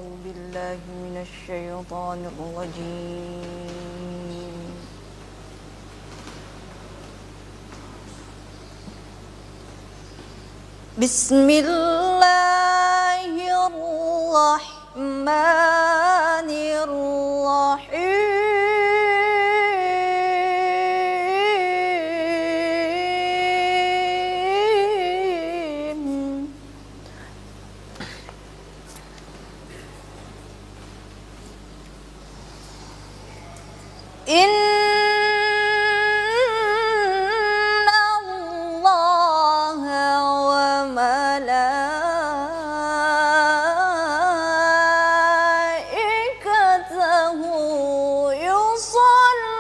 بالله من الشيطان الرجيم. بسم الله الرحمن الرحيم. إن الله وملائكته يصلون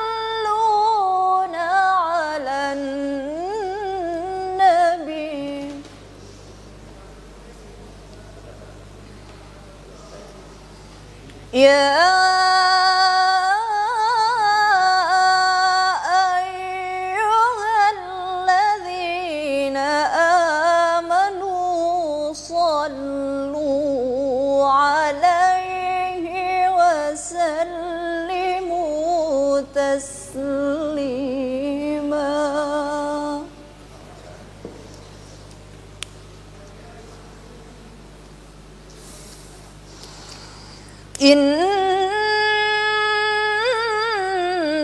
على النبي يا تسليما. إن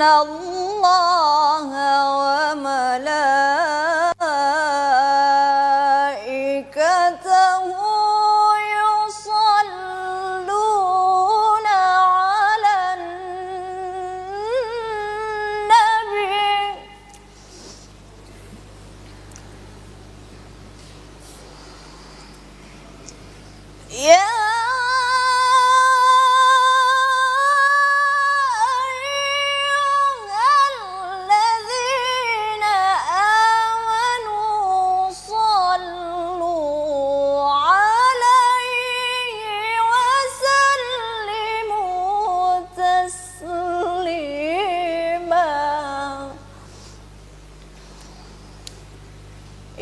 الله وملائكته يصلون على النبي يا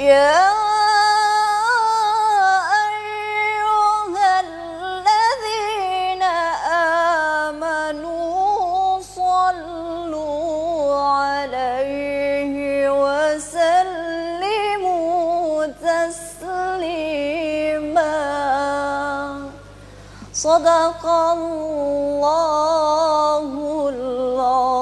يا أيها الذين آمنوا صلوا عليه وسلموا تسليما. صدق الله العظيم.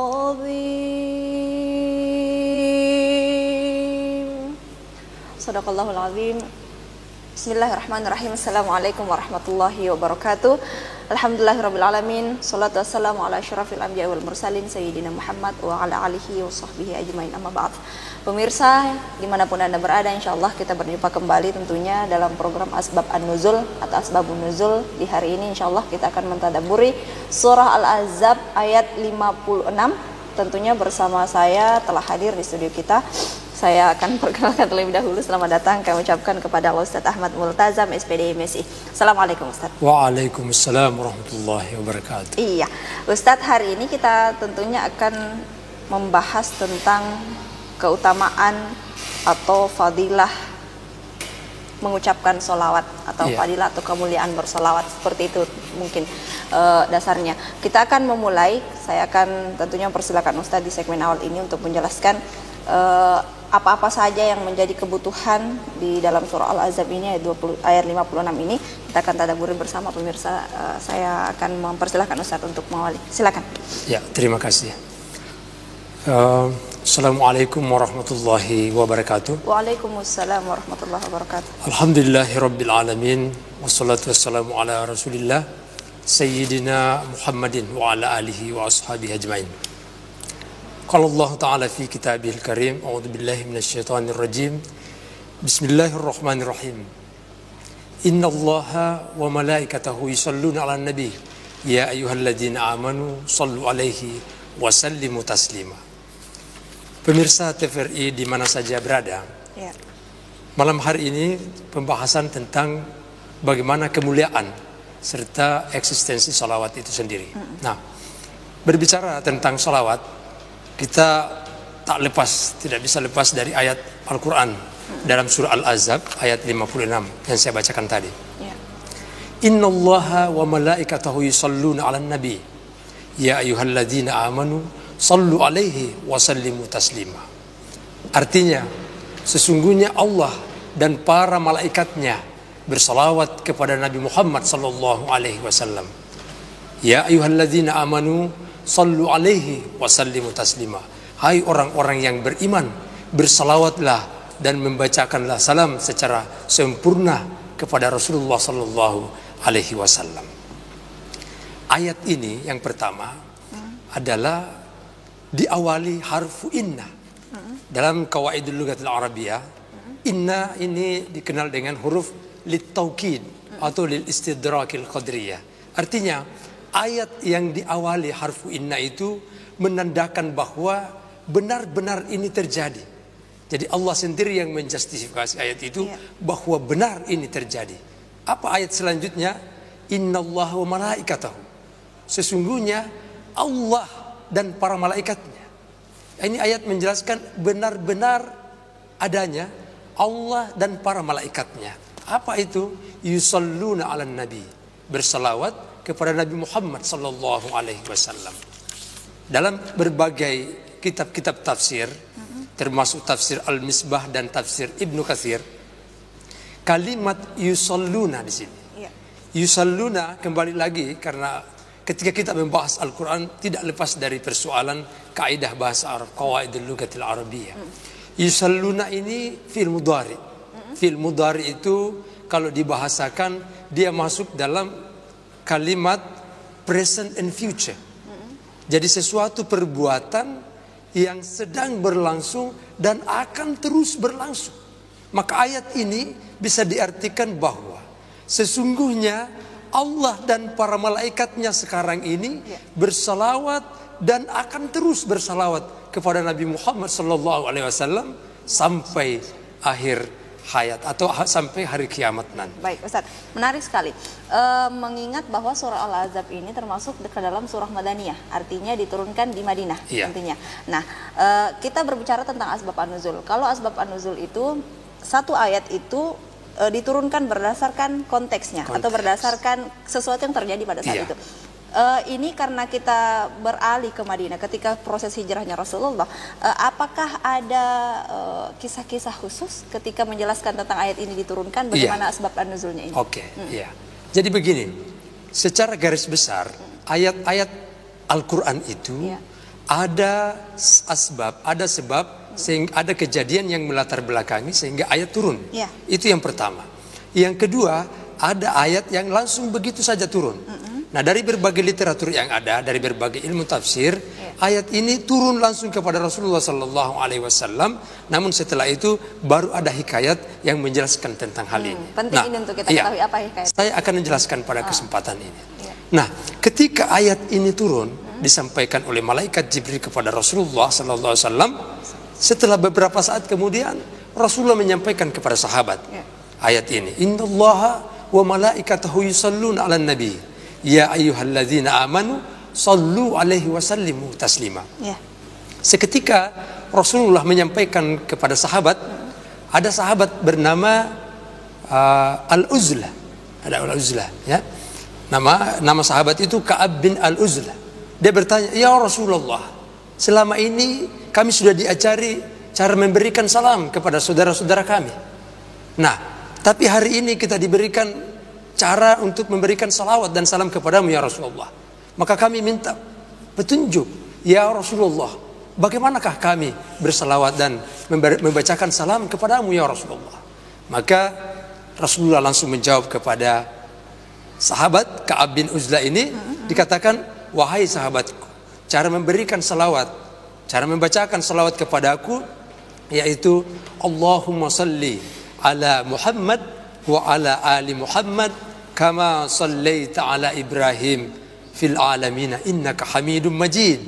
Sadaqallahul azim. Bismillahirrahmanirrahim. Assalamualaikum warahmatullahi wabarakatuh. Alhamdulillahirabbil alamin. Shalatu wassalamu ala asyrafil anbiya'i wal mursalin sayyidina Muhammad wa ala alihi wa sahbihi ajmain, amma ba'd. Pemirsa dimanapun Anda berada, insyaallah kita berjumpa kembali tentunya dalam program Asbab An-Nuzul atau Asbabun Nuzul. Di hari ini insyaallah kita akan mentadabburi surah Al-Ahzab ayat 56. Tentunya bersama saya telah hadir di studio kita. Saya akan perkenalkan terlebih dahulu. Selamat datang kami ucapkan kepada Ustaz Ahmad Multazam, SPD MSI. Assalamualaikum Ustaz. Waalaikumsalam warahmatullahi wabarakatuh. Iya Ustaz, hari ini kita tentunya akan membahas tentang keutamaan atau fadilah mengucapkan sholawat atau fadilah atau kemuliaan bersolawat. Seperti itu mungkin dasarnya. Kita akan memulai. Saya akan tentunya mempersilakan Ustaz di segmen awal ini untuk menjelaskan apa-apa saja yang menjadi kebutuhan di dalam surah Al-Ahzab ini ayat 56 ini. Kita akan tadabburi bersama pemirsa. Saya akan mempersilahkan Ustaz untuk mengawali. Silakan. Ya, terima kasih. Assalamualaikum warahmatullahi wabarakatuh. Waalaikumsalam warahmatullahi wabarakatuh. Alhamdulillahirabbil alamin wassalatu wassalamu ala Rasulillah sayyidina Muhammadin wa ala alihi wa ashabihi ajmain. Qala Allah Ta'ala fi kitabihil karim, a'udzu billahi minasyaitonir rajim. Bismillahirrahmanirrahim. Innallaha wa malaikatahu yusholluna 'alan nabi. Ya ayyuhalladzina amanu shallu 'alaihi wa sallimu taslima. Pemirsa TVRI di mana saja berada. Ya. Malam hari ini pembahasan tentang bagaimana kemuliaan serta eksistensi salawat itu sendiri. Nah, berbicara tentang salawat, kita tidak bisa lepas dari ayat Al-Quran dalam surah Al-Ahzab ayat 56 yang saya bacakan tadi. Innallaha wa malaikatahu yusalluna 'alan nabi. Ya ayyuhalladzina amanu sallu 'alaihi wa sallimu taslima. Artinya, sesungguhnya Allah dan para malaikatnya bersalawat kepada Nabi Muhammad sallallahu alaihi wasallam. Ya ayyuhalladzina amanu sallu 'alaihi wa sallimu taslima. Hai orang-orang yang beriman, bersalawatlah dan membacakanlah salam secara sempurna kepada Rasulullah sallallahu alaihi wasallam. Ayat ini yang pertama adalah diawali harfu inna. Dalam qawaidul lughatil arabiyah, inna ini dikenal dengan huruf littaukid atau lil istidrakil qadriyah. Artinya ayat yang diawali harfu inna itu menandakan bahwa benar-benar ini terjadi. Jadi Allah sendiri yang menjustifikasi ayat itu bahwa benar ini terjadi. Apa ayat selanjutnya? Innallaha wa malaikatahu. Sesungguhnya Allah dan para malaikatnya. Ini ayat menjelaskan benar-benar adanya Allah dan para malaikatnya. Apa itu? Yusalluna 'alan nabi. Bersalawat kepada Nabi Muhammad sallallahu alaihi wasallam. Dalam berbagai kitab-kitab tafsir, termasuk tafsir Al-Misbah dan tafsir Ibnu Katsir, kalimat yusalluna di sini. Yusalluna kembali lagi karena ketika kita membahas Al-Quran tidak lepas dari persoalan kaidah bahasa Arab, qawaidul lughatil arabiyyah. Yusalluna ini fi'il mudhari. Fi'il mudhari itu kalau dibahasakan dia masuk dalam kalimat present and future. Jadi sesuatu perbuatan yang sedang berlangsung dan akan terus berlangsung. Maka ayat ini bisa diartikan bahwa sesungguhnya Allah dan para malaikatnya sekarang ini bersalawat dan akan terus bersalawat kepada Nabi Muhammad SAW sampai akhir hayat atau sampai hari kiamat nanti. Baik Ustaz, menarik sekali. Mengingat bahwa surah Al-Ahzab ini termasuk ke dalam surah Madaniyah, artinya diturunkan di Madinah tentunya. Nah, kita berbicara tentang asbab an-nuzul. Kalau asbab an-nuzul itu satu ayat itu diturunkan berdasarkan konteksnya atau berdasarkan sesuatu yang terjadi pada saat itu. Ini karena kita beralih ke Madinah ketika proses hijrahnya Rasulullah. Apakah ada kisah-kisah khusus ketika menjelaskan tentang ayat ini diturunkan? Bagaimana asbab an-nuzulnya ini? Jadi begini, secara garis besar ayat-ayat Al-Quran itu ada asbab, ada sebab, sehingga ada kejadian yang melatar belakangi sehingga ayat turun. Itu yang pertama. Yang kedua, ada ayat yang langsung begitu saja turun. Nah, dari berbagai literatur yang ada, dari berbagai ilmu tafsir, ayat ini turun langsung kepada Rasulullah sallallahu alaihi wasallam. Namun setelah itu baru ada hikayat yang menjelaskan tentang hal ini. Penting ini untuk kita ketahui apa hikayat. Saya akan menjelaskan pada kesempatan ini. Nah, ketika ayat ini turun disampaikan oleh malaikat Jibril kepada Rasulullah sallallahu alaihi wasallam, setelah beberapa saat kemudian Rasulullah menyampaikan kepada sahabat ayat ini. Innallaha wa malaikatahu yusalluna 'alan nabi. Ya ayyuhalladzina amanu sallu 'alaihi wa sallimu taslima. Seketika Rasulullah menyampaikan kepada sahabat, ada sahabat bernama Al-Uzlah. Ada Al-Uzlah, ya. Nama sahabat itu Ka'ab bin Al-Uzlah. Dia bertanya, "Ya Rasulullah, selama ini kami sudah diajari cara memberikan salam kepada saudara-saudara kami. Nah, tapi hari ini kita diberikan cara untuk memberikan salawat dan salam kepadamu ya Rasulullah. Maka kami minta petunjuk, ya Rasulullah, bagaimanakah kami bersalawat dan membacakan salam kepadamu ya Rasulullah?" Maka Rasulullah langsung menjawab kepada sahabat Ka'ab bin Uzlah ini, dikatakan, "Wahai sahabatku, cara memberikan salawat, cara membacakan salawat kepada aku, yaitu Allahumma salli ala Muhammad wa ala ali Muhammad kama sallaita ala Ibrahim fil alamina innaka hamidum majid.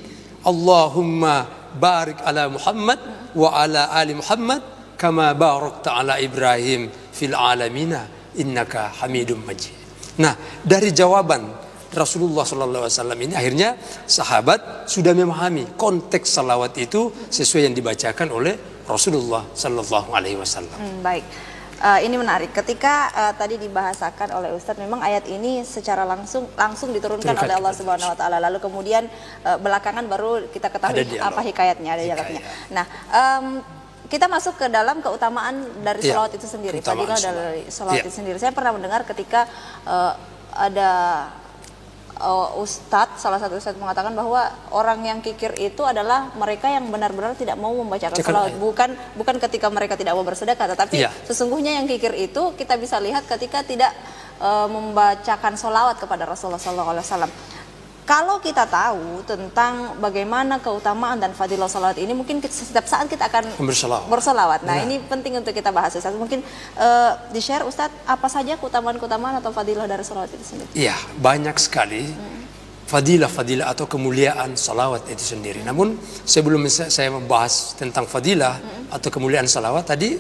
Allahumma barik ala Muhammad wa ala ali Muhammad kama barakta ala Ibrahim fil alamina innaka hamidum majid." Nah, dari jawaban Rasulullah SAW ini akhirnya sahabat sudah memahami konteks salawat itu sesuai yang dibacakan oleh Rasulullah SAW. Baik, Ini menarik. Ketika tadi dibahasakan oleh Ustadz, memang ayat ini secara langsung diturunkan oleh Allah Subhanahu Wa Taala. Lalu kemudian belakangan baru kita ketahui apa hikayatnya, ada dialognya. Nah, kita masuk ke dalam keutamaan dari sholawat itu sendiri. Fadilah dari sholawat itu sendiri. Saya pernah mendengar ketika ada salah satu ustadz mengatakan bahwa orang yang kikir itu adalah mereka yang benar-benar tidak mau membacakan sholawat. Bukan ketika mereka tidak mau bersedekah, tetapi sesungguhnya yang kikir itu kita bisa lihat ketika tidak membacakan sholawat kepada Rasulullah SAW. Kalau kita tahu tentang bagaimana keutamaan dan fadilah sholawat ini, mungkin setiap saat kita akan bersolawat. Nah, ini penting untuk kita bahas, Ustaz. Mungkin di-share, Ustaz, apa saja keutamaan-keutamaan atau fadilah dari sholawat itu sendiri? Iya, banyak sekali fadilah atau kemuliaan sholawat itu sendiri. Namun sebelum saya membahas tentang fadilah atau kemuliaan sholawat tadi,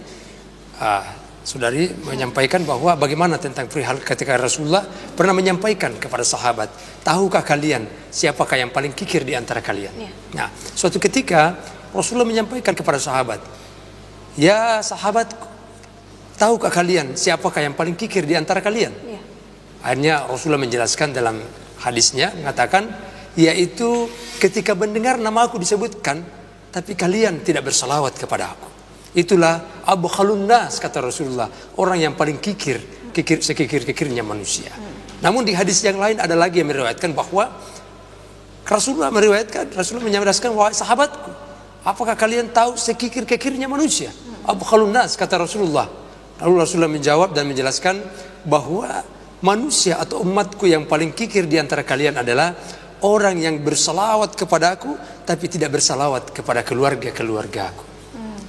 saudari menyampaikan bahwa bagaimana tentang perihal ketika Rasulullah pernah menyampaikan kepada sahabat, tahukah kalian siapakah yang paling kikir di antara kalian? Nah, suatu ketika Rasulullah menyampaikan kepada sahabat, ya sahabat, tahukah kalian siapakah yang paling kikir di antara kalian? Akhirnya Rasulullah menjelaskan dalam hadisnya, mengatakan, yaitu ketika mendengar nama aku disebutkan, tapi kalian tidak bersalawat kepada aku. Itulah abkhalun nas, kata Rasulullah, orang yang paling sekikir-kikirnya manusia. Namun di hadis yang lain ada lagi yang meriwayatkan bahwa Rasulullah menyampaikan, wahai sahabatku, apakah kalian tahu sekikir-kikirnya manusia? Abkhalun nas, kata Rasulullah. Lalu Rasulullah menjawab dan menjelaskan bahwa manusia atau umatku yang paling kikir di antara kalian adalah orang yang bersalawat kepadaku tapi tidak bersalawat kepada keluarga-keluargaku.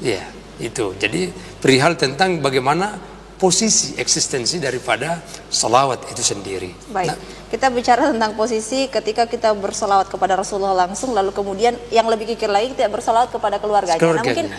Ya. Itu jadi perihal tentang bagaimana posisi eksistensi daripada salawat itu sendiri. Baik, kita bicara tentang posisi ketika kita bersalawat kepada Rasulullah langsung, lalu kemudian yang lebih kikir lagi tidak bersalawat kepada keluarganya. Nah, mungkin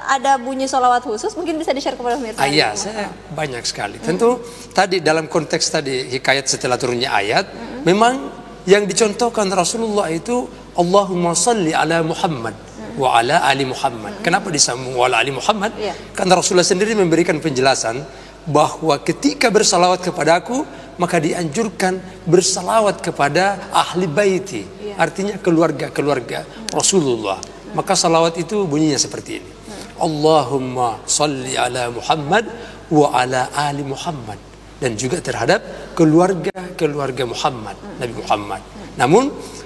ada bunyi salawat khusus, mungkin bisa di-share kepada pemirsa. Iya, saya banyak sekali. Tentu tadi dalam konteks tadi hikayat setelah turunnya ayat, memang yang dicontohkan Rasulullah itu Allahumma salli ala Muhammad wa ala ali Muhammad. Kenapa disambung wa ala ali Muhammad? Karena Rasulullah sendiri memberikan penjelasan bahwa ketika bersalawat kepadaku, maka dianjurkan bersalawat kepada ahli baiti, artinya keluarga-keluarga Rasulullah. Maka salawat itu bunyinya seperti ini. Allahumma salli ala Muhammad wa ala ali Muhammad, dan juga terhadap keluarga Muhammad, Nabi Muhammad. Namun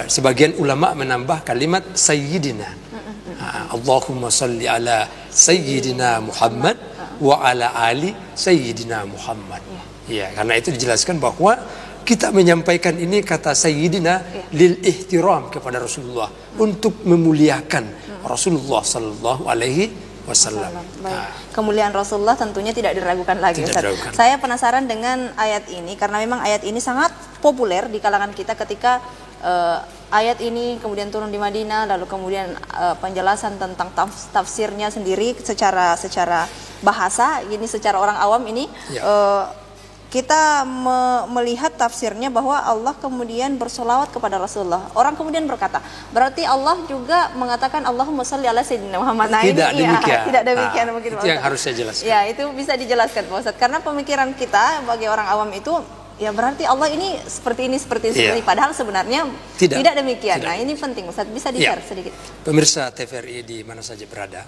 sebagian ulama menambah kalimat sayyidina. Allahumma salli ala sayyidina Muhammad wa ala ali sayyidina Muhammad. Ya, karena itu dijelaskan bahwa kita menyampaikan ini kata sayyidina lil ihtiram kepada Rasulullah, untuk memuliakan Rasulullah sallallahu alaihi wasallam. Kemuliaan Rasulullah tentunya tidak diragukan lagi, Ustaz. Saya penasaran dengan ayat ini karena memang ayat ini sangat populer di kalangan kita ketika ayat ini kemudian turun di Madinah, lalu kemudian penjelasan tentang tafsirnya sendiri secara bahasa ini, secara orang awam ini kita melihat tafsirnya bahwa Allah kemudian bersolawat kepada Rasulullah. Orang kemudian berkata, berarti Allah juga mengatakan Allahumma sholli ala sayyidina Muhammad. Nah, tidak ini demikian. Tidak demikian mungkin, itu yang harus saya jelaskan. Ya, itu bisa dijelaskan, Pak Ustadz. Karena pemikiran kita bagi orang awam itu, ya berarti Allah ini seperti ini. Padahal sebenarnya tidak demikian. Nah, ini penting, Ustadz. Bisa di-share sedikit. Pemirsa TVRI di mana saja berada.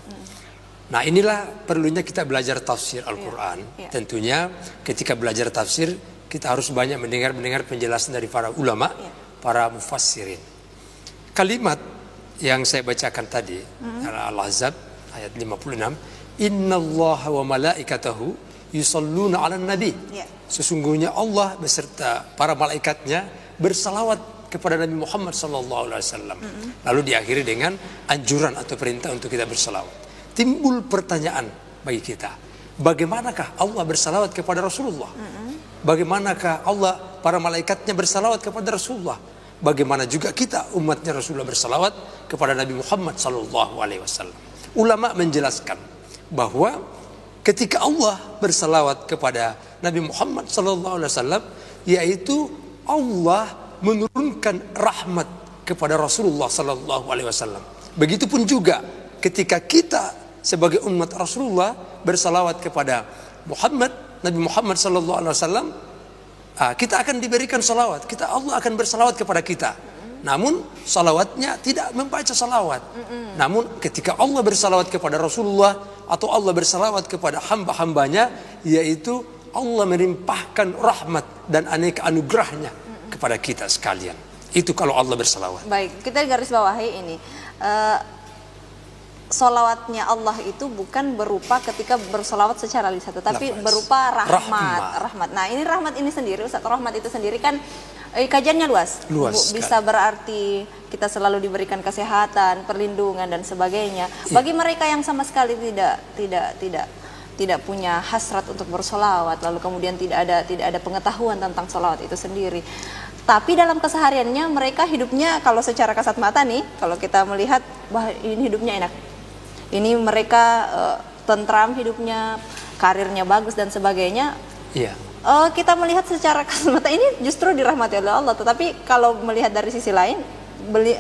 Nah, inilah perlunya kita belajar tafsir Al-Quran. Tentunya ketika belajar tafsir, kita harus banyak mendengar penjelasan dari para ulama, para mufassirin. Kalimat yang saya bacakan tadi, Al-Ahzab ayat 56, Innallaha wa malaikatahu yusalluna 'alan nabi. Sesungguhnya Allah beserta para malaikatnya bersalawat kepada Nabi Muhammad SAW. Lalu diakhiri dengan anjuran atau perintah untuk kita bersalawat. Timbul pertanyaan bagi kita, bagaimanakah Allah bersalawat kepada Rasulullah? Bagaimanakah Allah, para malaikatnya bersalawat kepada Rasulullah? Bagaimana juga kita umatnya Rasulullah bersalawat kepada Nabi Muhammad SAW? Ulama menjelaskan bahwa ketika Allah bersalawat kepada Nabi Muhammad SAW, yaitu Allah menurunkan rahmat kepada Rasulullah SAW. Begitupun juga ketika kita sebagai umat Rasulullah bersalawat kepada Nabi Muhammad sallallahu alaihi wasallam, kita akan diberikan salawat. Allah akan bersalawat kepada kita. Namun salawatnya tidak membaca salawat. Namun ketika Allah bersalawat kepada Rasulullah atau Allah bersalawat kepada hamba-hambanya, yaitu Allah melimpahkan rahmat dan aneka anugerahnya kepada kita sekalian. Itu kalau Allah bersalawat. Baik, kita garis bawahi ini. Salawatnya Allah itu bukan berupa ketika bersalawat secara lisan, tetapi berupa rahmat. Nah, ini rahmat ini sendiri, Ustaz, rahmat itu sendiri kan kajiannya luas. Bisa berarti kita selalu diberikan kesehatan, perlindungan dan sebagainya. Bagi mereka yang sama sekali tidak punya hasrat untuk bersolawat, lalu kemudian tidak ada pengetahuan tentang solawat itu sendiri. Tapi dalam kesehariannya mereka hidupnya, kalau secara kasat mata nih, kalau kita melihat bahwa ini hidupnya enak, ini mereka tentram hidupnya, karirnya bagus dan sebagainya. Iya. Kita melihat secara kasat mata ini justru dirahmati oleh Allah. Tetapi kalau melihat dari sisi lain,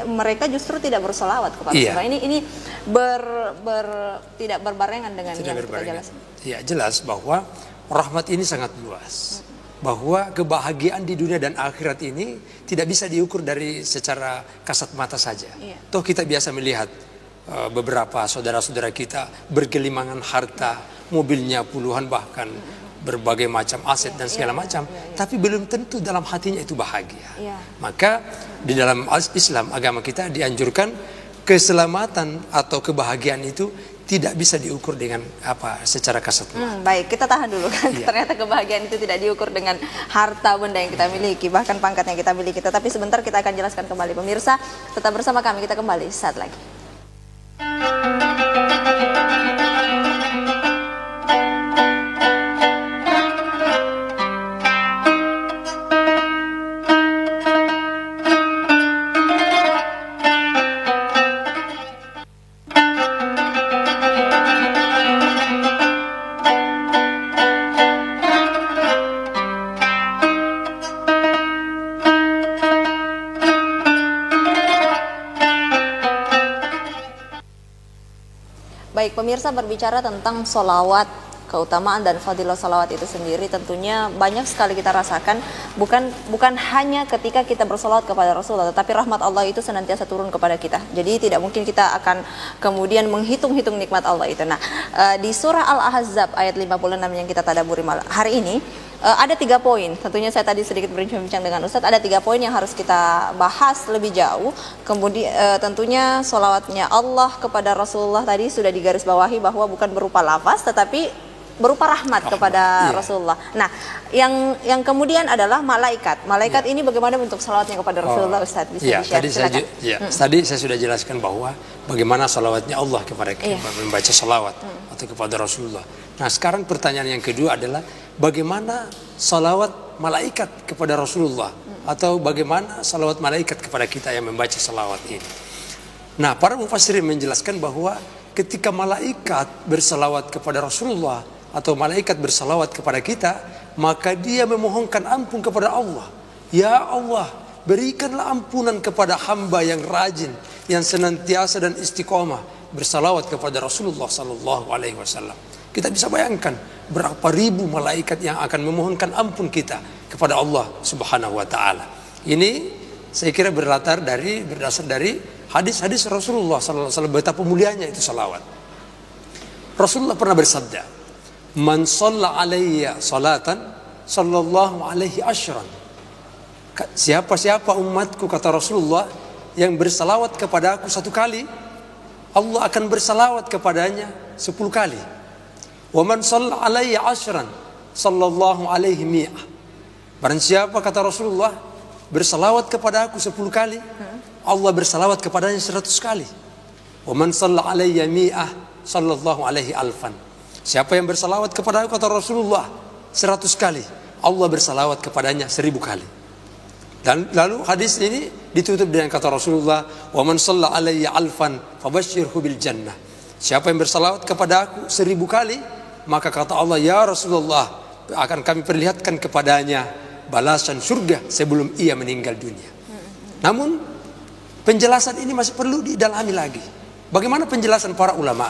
mereka justru tidak bersolawat kepada Allah. Ini tidak berbarengan dengan yang kita jelaskan. Ya, jelas bahwa rahmat ini sangat luas. Bahwa kebahagiaan di dunia dan akhirat ini tidak bisa diukur dari secara kasat mata saja. Toh kita biasa melihat beberapa saudara-saudara kita bergelimangan harta, mobilnya puluhan bahkan berbagai macam aset dan segala macam, tapi belum tentu dalam hatinya itu bahagia. Maka di dalam Islam, agama kita, dianjurkan keselamatan atau kebahagiaan itu tidak bisa diukur dengan secara kasat mata. Baik, kita tahan dulu kan. Ternyata kebahagiaan itu tidak diukur dengan harta benda yang kita miliki, bahkan pangkat yang kita miliki. Tapi sebentar kita akan jelaskan kembali. Pemirsa, tetap bersama kami, kita kembali saat lagi. Baik, pemirsa, berbicara tentang solawat, keutamaan dan fadilah salawat itu sendiri tentunya banyak sekali kita rasakan, bukan hanya ketika kita bersolawat kepada Rasulullah, tetapi rahmat Allah itu senantiasa turun kepada kita. Jadi tidak mungkin kita akan kemudian menghitung-hitung nikmat Allah itu. Nah, di surah Al-Ahzab ayat 56 yang kita tadaburi hari ini, ada 3 poin. Tentunya saya tadi sedikit berbincang dengan Ustadz, ada 3 poin yang harus kita bahas lebih jauh. Kemudian tentunya solawatnya Allah kepada Rasulullah tadi sudah digarisbawahi bahwa bukan berupa lafaz tetapi berupa rahmat kepada Rasulullah. Nah, yang kemudian adalah malaikat. Malaikat ini bagaimana bentuk salawatnya kepada Rasulullah, Ustadz? Bisa di-share? Tadi saya sudah jelaskan bahwa bagaimana salawatnya Allah kepada membaca salawat atau kepada Rasulullah. Nah, sekarang pertanyaan yang kedua adalah bagaimana salawat malaikat kepada Rasulullah atau bagaimana salawat malaikat kepada kita yang membaca salawat ini. Nah, para mufassirin menjelaskan bahwa ketika malaikat bersalawat kepada Rasulullah atau malaikat bersalawat kepada kita, maka dia memohonkan ampun kepada Allah. Ya Allah, berikanlah ampunan kepada hamba yang rajin, yang senantiasa dan istiqomah bersalawat kepada Rasulullah sallallahu alaihi wasallam. Kita bisa bayangkan berapa ribu malaikat yang akan memohonkan ampun kita kepada Allah Subhanahu wa taala. Ini saya kira berdasar dari hadis-hadis Rasulullah sallallahu alaihi wasallam, betapa mulianya itu salawat. Rasulullah pernah bersabda, "Man shalla alayya salatan sallallahu alaihi asyran." Siapa umatku, kata Rasulullah, yang bersalawat kepada aku 1 kali, Allah akan bersalawat kepadanya 10 kali. Wa man shalla alayya asyran sallallahu alaihi mi'ah. Barang siapa, kata Rasulullah, bersalawat kepada aku 10 kali, Allah bersalawat kepadanya 100 kali. Wa man shalla alayya mi'ah sallallahu alaihi alfan. Siapa yang bersalawat kepada aku, kata Rasulullah, 100 kali, Allah bersalawat kepadanya 1000 kali. Dan lalu hadis ini ditutup dengan kata Rasulullah, wa man shalla alayya alfan fabashshirhu bil jannah. Siapa yang bersalawat kepada aku 1000 kali, maka kata Allah, ya Rasulullah, akan kami perlihatkan kepadanya balasan surga sebelum ia meninggal dunia. Namun penjelasan ini masih perlu didalami lagi. Bagaimana penjelasan para ulama?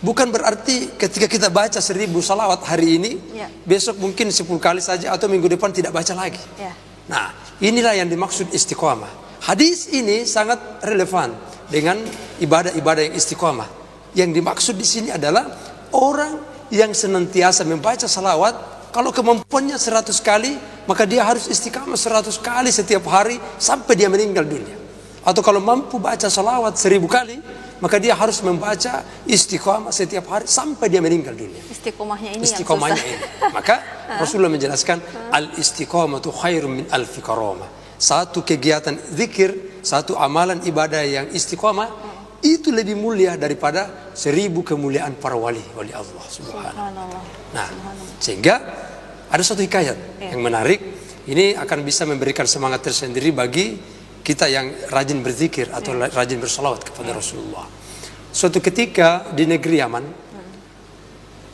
Bukan berarti ketika kita baca 1000 salawat hari ini, Ya. besok mungkin 10 kali saja atau minggu depan tidak baca lagi. Ya. Nah, inilah yang dimaksud istiqomah. Hadis ini sangat relevan dengan ibadah-ibadah yang istiqomah. Yang dimaksud di sini adalah orang yang senantiasa membaca salawat. Kalau kemampuannya 100 kali, maka dia harus istiqamah 100 kali setiap hari sampai dia meninggal dunia. Atau kalau mampu baca salawat 1000 kali, maka dia harus membaca istiqamah setiap hari sampai dia meninggal dunia. Istiqomahnya ini Istiqomahnya yang susah. ini. Maka Rasulullah menjelaskan al-istiqamatu khairun min alfi karamah. Satu kegiatan zikir, satu amalan ibadah yang istiqamah, itu lebih mulia daripada 1000 kemuliaan para wali Allah subhanahu. Subhanallah. Nah, sehingga ada suatu hikayat yang menarik. Ini akan bisa memberikan semangat tersendiri bagi kita yang rajin berzikir atau rajin bersalawat kepada Rasulullah. Suatu ketika di negeri Yaman,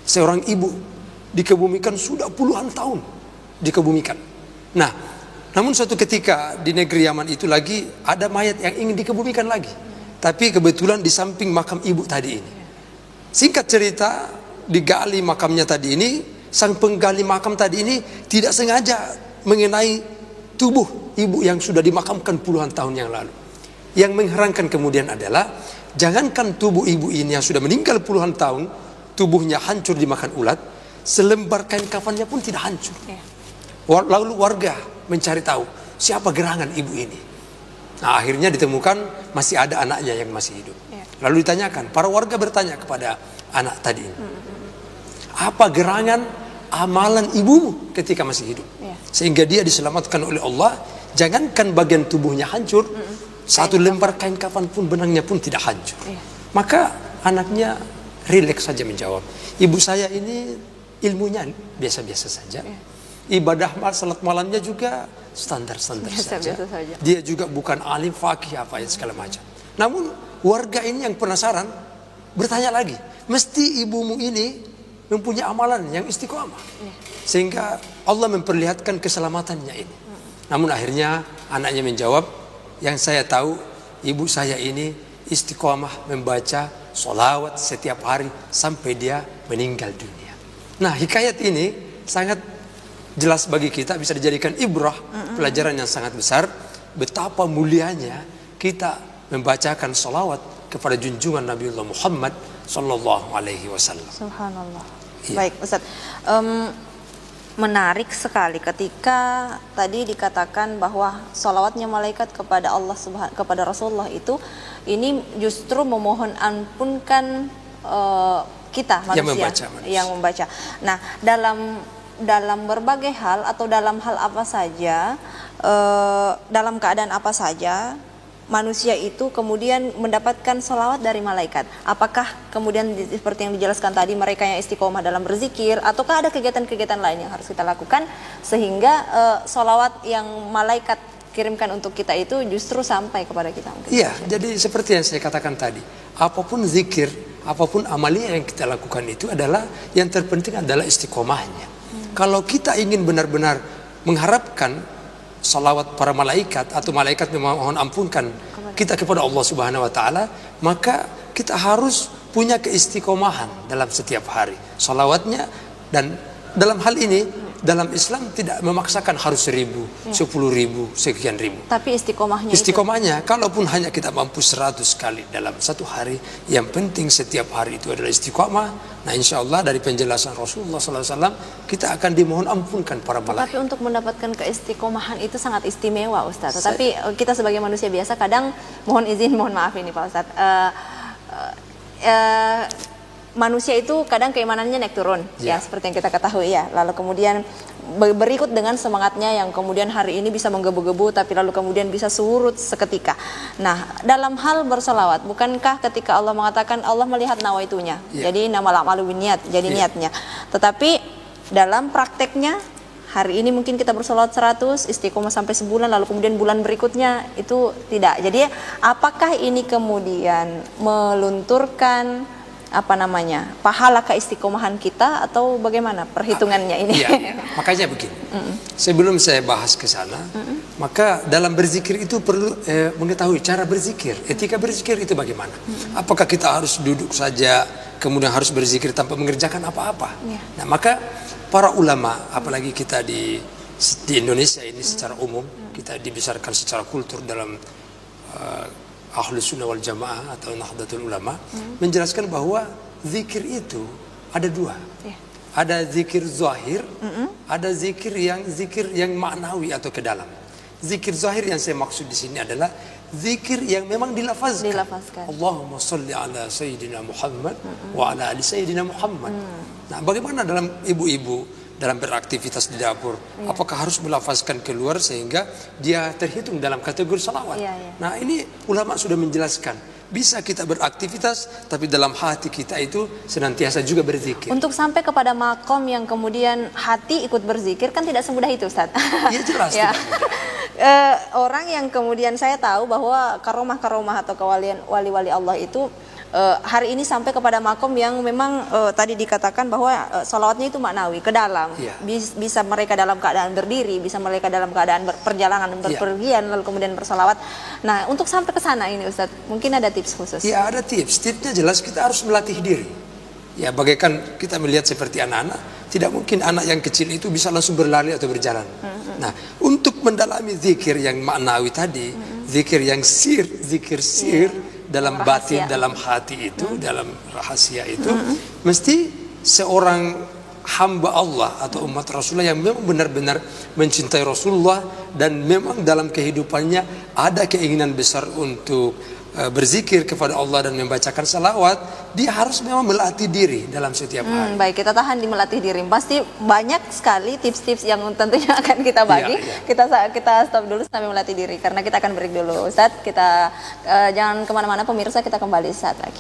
seorang ibu dikebumikan sudah puluhan tahun dikebumikan. Nah, namun suatu ketika di negeri Yaman itu lagi ada mayat yang ingin dikebumikan lagi. Tapi kebetulan di samping makam ibu tadi ini. Singkat cerita, digali makamnya tadi ini, sang penggali makam tadi ini tidak sengaja mengenai tubuh ibu yang sudah dimakamkan puluhan tahun yang lalu. Yang mengherankan kemudian adalah, jangankan tubuh ibu ini yang sudah meninggal puluhan tahun, tubuhnya hancur dimakan ulat, selembar kain kafannya pun tidak hancur. Lalu warga mencari tahu siapa gerangan ibu ini. Nah, akhirnya ditemukan masih ada anaknya yang masih hidup. Lalu ditanyakan, para warga bertanya kepada anak tadi ini, apa gerangan amalan ibumu ketika masih hidup? Sehingga dia diselamatkan oleh Allah. Jangankan bagian tubuhnya hancur, satu lembar kain kafan pun benangnya pun tidak hancur. Maka anaknya rileks saja menjawab, ibu saya ini ilmunya biasa-biasa saja. Ibadah salat malamnya juga standar-standar saja. Dia juga bukan alim fakih apa ya segala macam. Namun warga ini yang penasaran bertanya lagi, mesti ibumu ini mempunyai amalan yang istiqomah. Sehingga Allah memperlihatkan keselamatannya ini. Namun akhirnya anaknya menjawab, yang saya tahu ibu saya ini istiqomah membaca sholawat setiap hari sampai dia meninggal dunia. Nah, hikayat ini sangat jelas bagi kita, bisa dijadikan ibrah, pelajaran yang sangat besar, betapa mulianya kita membacakan sholawat kepada junjungan Nabiullah Muhammad sallallahu alaihi wasallam. Subhanallah. Iya. Baik, Ustaz. Menarik sekali ketika tadi dikatakan bahwa sholawatnya malaikat kepada Allah kepada Rasulullah itu ini justru memohon ampunkan kita manusia yang membaca. Nah, dalam berbagai hal atau dalam hal apa saja, dalam keadaan apa saja, manusia itu kemudian mendapatkan sholawat dari malaikat. Apakah kemudian seperti yang dijelaskan tadi, mereka yang istiqomah dalam berzikir, ataukah ada kegiatan-kegiatan lain yang harus kita lakukan sehingga sholawat yang malaikat kirimkan untuk kita itu justru sampai kepada kita? Iya, jadi seperti yang saya katakan tadi, apapun zikir, apapun amalia yang kita lakukan itu adalah, yang terpenting adalah istiqomahnya. Kalau kita ingin benar-benar mengharapkan salawat para malaikat atau malaikat memohon ampunkan kita kepada Allah Subhanahu wa taala, maka kita harus punya keistiqomahan dalam setiap hari salawatnya. Dan dalam hal ini, dalam Islam tidak memaksakan harus 1000, 10.000, sekian ribu. Tapi istiqomahnya kalaupun hanya kita mampu 100 kali dalam satu hari, yang penting setiap hari itu adalah istiqomah. Nah, insya Allah dari penjelasan Rasulullah SAW kita akan dimohon ampunkan para malaikat. Tapi untuk mendapatkan keistiqomahan itu sangat istimewa, Ustaz. Tetapi kita sebagai manusia biasa kadang, mohon maaf ini Pak Ustaz, manusia itu kadang keimanannya naik turun, ya seperti yang kita ketahui ya. Lalu kemudian berikut dengan semangatnya yang kemudian hari ini bisa menggebu-gebu, tapi lalu kemudian bisa surut seketika. Nah, dalam hal bersolawat, bukankah ketika Allah mengatakan Allah melihat nawaitunya, jadi namal a'malu binniyat, jadi niatnya. Tetapi dalam prakteknya hari ini mungkin kita bersolawat 100, istiqomah sampai sebulan, lalu kemudian bulan berikutnya itu tidak. Jadi apakah ini kemudian melunturkan pahala keistiqomahan kita, atau bagaimana perhitungannya ini? Ya, makanya begini. Sebelum saya bahas ke sana, maka dalam berzikir itu perlu mengetahui cara berzikir, etika berzikir itu bagaimana. Apakah kita harus duduk saja kemudian harus berzikir tanpa mengerjakan apa-apa. Ya. Nah, maka para ulama, apalagi kita di Indonesia ini secara umum, kita dibesarkan secara kultur dalam Ahlus Sunnah wal Jamaah atau Nahdlatul Ulama, menjelaskan bahwa zikir itu ada dua. Ya. Ada zikir zahir, ada zikir yang maknawi atau ke dalam. Zikir zahir yang saya maksud di sini adalah zikir yang memang dilafazkan. Allahumma salli ala Sayyidina Muhammad wa ala ali Sayyidina Muhammad. Nah, bagaimana dalam ibu-ibu dalam beraktivitas di dapur? Apakah harus melafazkan keluar sehingga dia terhitung dalam kategori salawat? Nah, ini ulama sudah menjelaskan. Bisa kita beraktivitas, tapi dalam hati kita itu senantiasa juga berzikir. Untuk sampai kepada makom yang kemudian hati ikut berzikir kan tidak semudah itu, Ustaz. Iya, jelas. Ya. Orang yang kemudian saya tahu bahwa karomah-karomah atau kewalian wali-wali Allah itu hari ini sampai kepada makom yang memang tadi dikatakan bahwa salawatnya itu maknawi, ke dalam. Bisa mereka dalam keadaan berdiri, bisa mereka dalam keadaan perjalanan, berpergian, lalu kemudian bersalawat. Nah, untuk sampai ke sana ini Ustaz, mungkin ada tips khusus? Ya, ada tips. Tipsnya jelas kita harus melatih diri. Ya, bagaikan kita melihat seperti anak-anak, tidak mungkin anak yang kecil itu bisa langsung berlari atau berjalan. Nah, untuk mendalami zikir yang maknawi tadi, zikir yang zikir sir, dalam batin, dalam hati itu, dalam rahasia itu, mesti seorang hamba Allah atau umat Rasulullah yang memang benar-benar mencintai Rasulullah dan memang dalam kehidupannya ada keinginan besar untuk berzikir kepada Allah dan membacakan salawat, dia harus memang melatih diri dalam setiap hari. Baik, kita tahan di melatih diri. Pasti banyak sekali tips-tips yang tentunya akan kita bagi. Kita stop dulu sampai melatih diri karena kita akan break dulu, Ustadz. Kita jangan kemana-mana pemirsa, kita kembali saat lagi.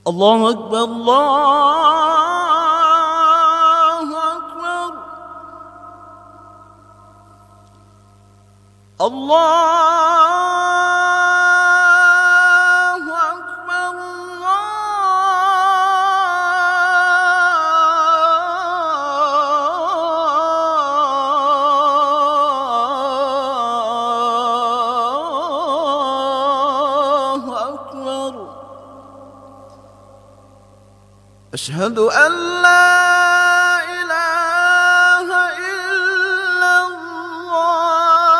الله أكبر الله أكبر الله أكبر الله أكبر أشهد أن لا إله إلا الله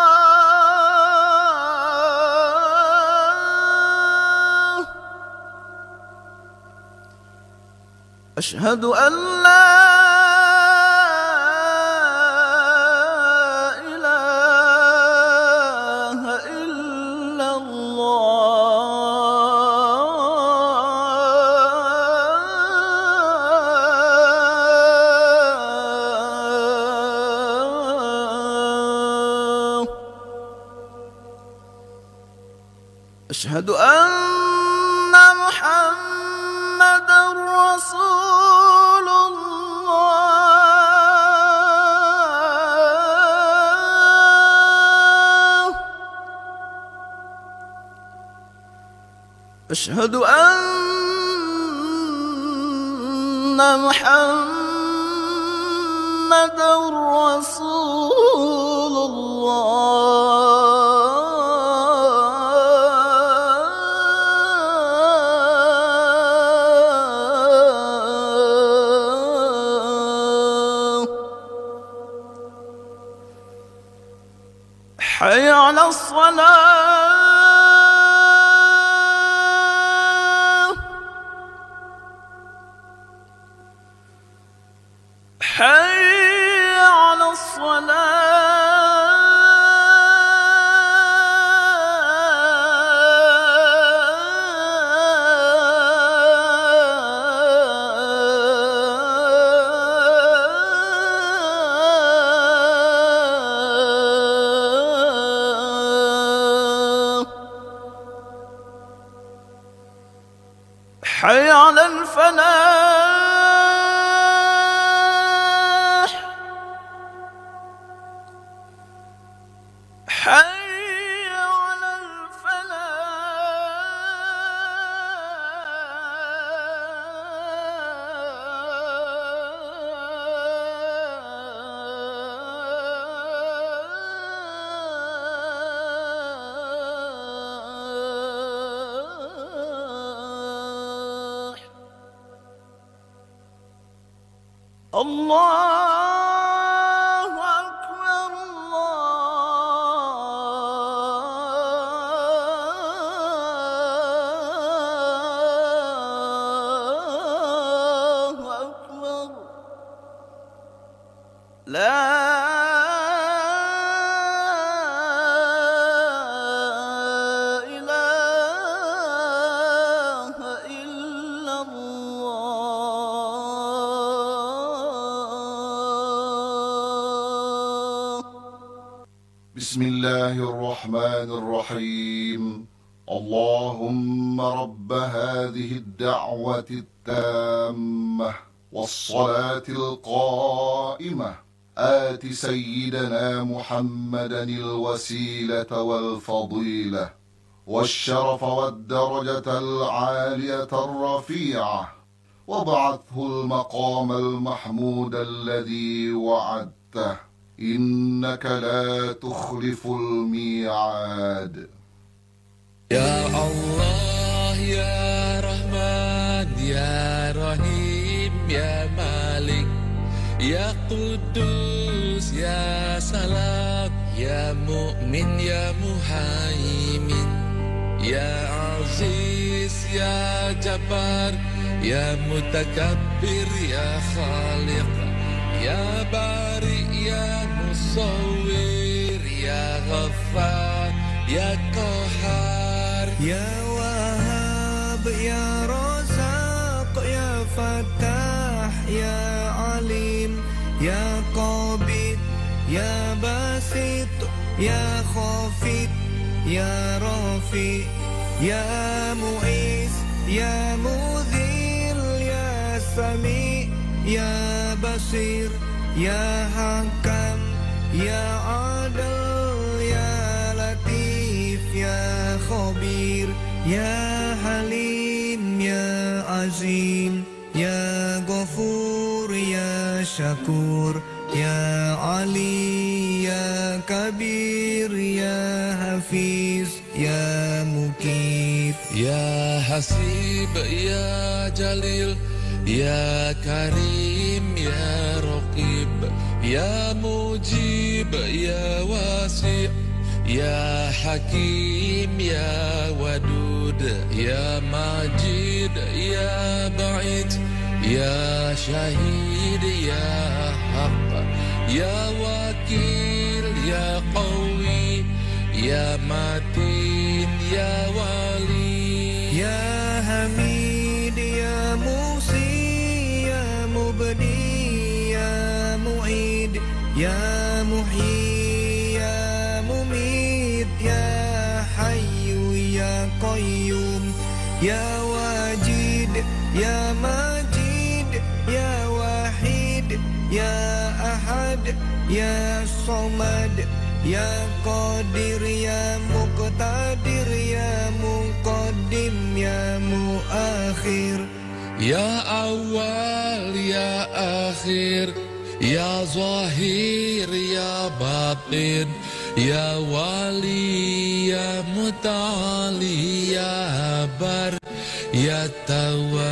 أشهد أن لا إله إلا الله أشهد أن محمدًا رسول الله أشهد أن محمدًا رسول الله حي على الصلاة حي على الصلاة حي على الفلاح الفلاح حي على الفلاح الله أكبر الله أكبر لا إله إلا الله. بسم الله الرحمن الرحيم. اللهم رب هذه الدعوة التامة والصلاة القائمة آت سيدنا محمدا الوسيلة والفضيلة والشرف والدرجة العالية الرفيعة وابعثه المقام المحمود الذي وعدته إنك لا تخلف الميعاد. يا الله يا رحمن يا رحيم يا مالك يا قدوس يا سلام يا مؤمن يا مهيمن يا عزيز يا جبار يا متكبر يا خالق يا بارئ يا مصور يا غفار يا قهار يا وهاب يا رزاق يا فتاح يا عليم يا قابض يا باسط يا خافض يا رافع يا معيذ يا مذل يا سميع يا بصير يا حكم يا عدل يا لطيف يا خبير يا حليم يا عظيم يا غفور يا شكور يا علي يا كبير يا حفيظ يا مقيت يا حسيب يا جليل يا كريم يا رقيب يا مجيب يا واسع يا حكيم يا ودود يا مجيد يا بعيد يا شهيد يا حق يا وكيل يا قوي يا متين يا ولي يا حميد يا موسي يا مبدي يا معيد يا محيي يا مميت يا حي يا قيوم يا واجد يا مجيد يا واحد يا أحد يا صمد يا قادر يا مقتدر يا مقدم يا مؤخر يا أول يا آخر يا ظاهر يا باطن يا ولي يا متعالي يا بر يا تواب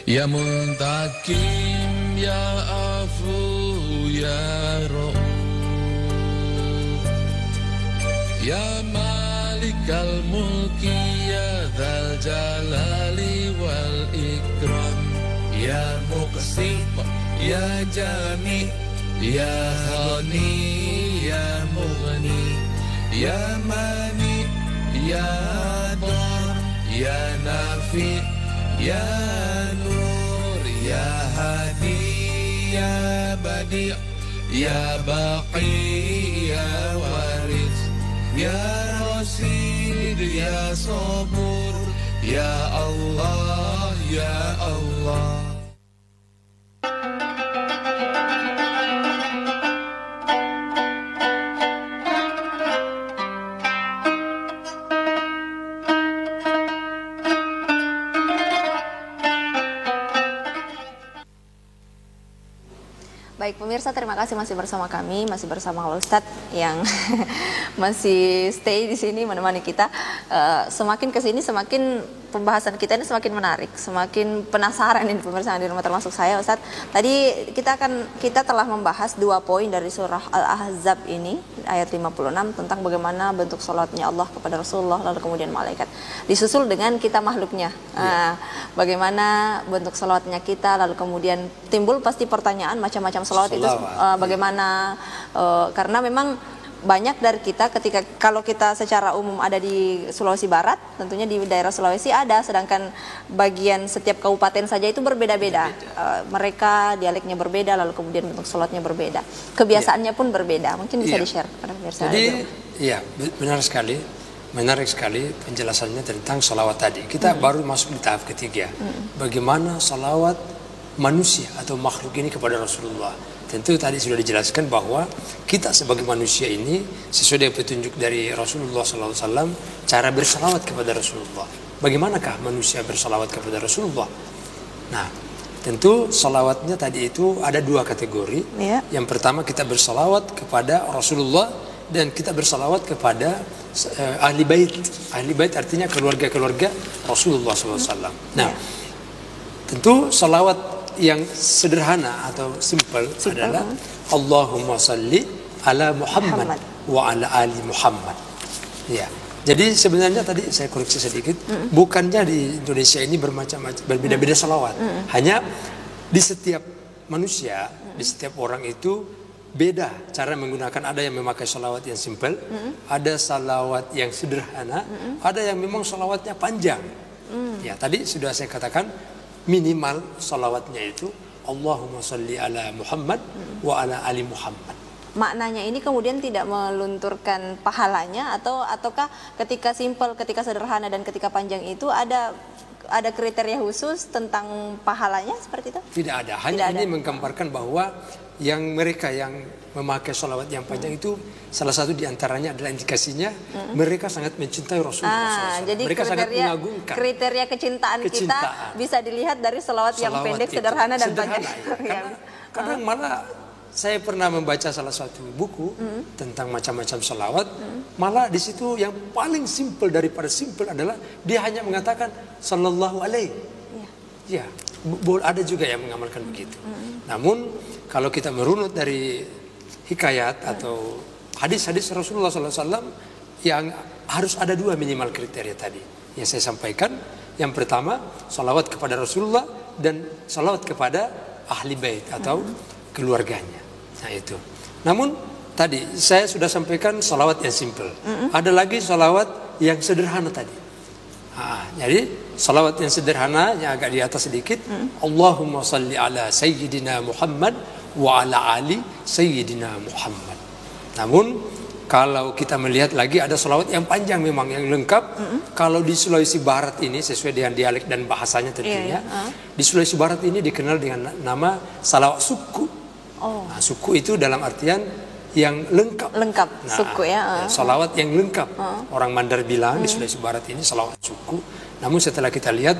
يا منتقم يا عفو يا رؤوف يا مالك الملك يا ذا الجلال والإكرام يا مقسط يا جامع يا غني يا مغني يا مانع يا ضار يا نافع يا نور يا هادي يا بديع يا باقي يا وارث يا رشيد يا صبور Ya Allah, Ya Allah. Baik pemirsa, terima kasih masih bersama kami, masih bersama Ustadz yang masih stay di sini menemani kita. Semakin kesini semakin pembahasan kita ini semakin menarik, semakin penasaran ini pemirsa yang di rumah termasuk saya Ustadz. Tadi kita telah membahas 2 poin dari surah Al-Ahzab ini ayat 56 tentang bagaimana bentuk salatnya Allah kepada Rasulullah lalu kemudian malaikat. Disusul dengan kita makhluknya. Bagaimana bentuk salatnya kita lalu kemudian timbul pasti pertanyaan macam-macam salawat itu bagaimana karena memang banyak dari kita ketika kalau kita secara umum ada di Sulawesi Barat, tentunya di daerah Sulawesi ada, sedangkan bagian setiap kabupaten saja itu berbeda-beda. Mereka dialeknya berbeda, lalu kemudian bentuk salatnya berbeda, kebiasaannya pun berbeda. Mungkin bisa di-share kepada pemirsa. Jadi, iya, benar sekali. Menarik sekali penjelasannya tentang salawat tadi. Kita baru masuk di tahap ketiga. Bagaimana salawat manusia atau makhluk ini kepada Rasulullah. Tentu tadi sudah dijelaskan bahwa kita sebagai manusia ini sesuai dengan petunjuk dari Rasulullah SAW cara bersalawat kepada Rasulullah. Bagaimanakah manusia bersalawat kepada Rasulullah? Nah, tentu salawatnya tadi itu ada 2 kategori. Yang pertama kita bersalawat kepada Rasulullah dan kita bersalawat kepada ahli bait. Ahli bait artinya keluarga-keluarga Rasulullah SAW. Nah, tentu salawat yang sederhana atau simple adalah Allahumma salli ala Muhammad wa ala ali Muhammad. Ya. Jadi sebenarnya tadi saya koreksi sedikit, bukannya di Indonesia ini bermacam-macam berbeda-beda salawat. Hanya di setiap manusia, di setiap orang itu beda cara menggunakan. Ada yang memakai salawat yang simple, ada salawat yang sederhana, ada yang memang salawatnya panjang. Ya, tadi sudah saya katakan minimal salawatnya itu Allahumma salli ala Muhammad wa ala ali Muhammad. Maknanya ini kemudian tidak melunturkan pahalanya ataukah ketika simpel, ketika sederhana dan ketika panjang itu ada kriteria khusus tentang pahalanya seperti itu? Tidak ada. Hanya ini menggambarkan bahwa yang mereka yang memakai salawat yang panjang itu salah satu diantaranya adalah indikasinya mereka sangat mencintai Rasulullah SAW. Jadi mereka sangat mengagungkan. Kriteria kecintaan kita bisa dilihat dari salawat yang pendek, sederhana dan panjang. Ya. Kadang malah saya pernah membaca salah satu buku tentang macam-macam salawat, malah di situ yang paling simpel daripada simpel adalah dia hanya mengatakan sallallahu alaihi. Ya, ada juga yang mengamalkan begitu. Namun kalau kita merunut dari hikayat atau hadis-hadis Rasulullah SAW yang harus ada 2 minimal kriteria tadi yang saya sampaikan. Yang pertama salawat kepada Rasulullah dan salawat kepada ahli bait atau keluarganya. Nah itu. Namun tadi saya sudah sampaikan salawat yang simple. Ada lagi salawat yang sederhana tadi. Jadi salawat yang sederhana yang agak di atas sedikit, Allahumma salli ala Sayyidina Muhammad wa ala ali Sayyidina Muhammad. Namun kalau kita melihat lagi ada salawat yang panjang memang yang lengkap. Kalau di Sulawesi Barat ini sesuai dengan dialek dan bahasanya tentunya, di Sulawesi Barat ini dikenal dengan nama salawat suku. Nah, suku itu dalam artian yang lengkap. Nah, suku ya. Salawat yang lengkap. Orang Mandar bilang di Sulawesi Barat ini salawat suku. Namun setelah kita lihat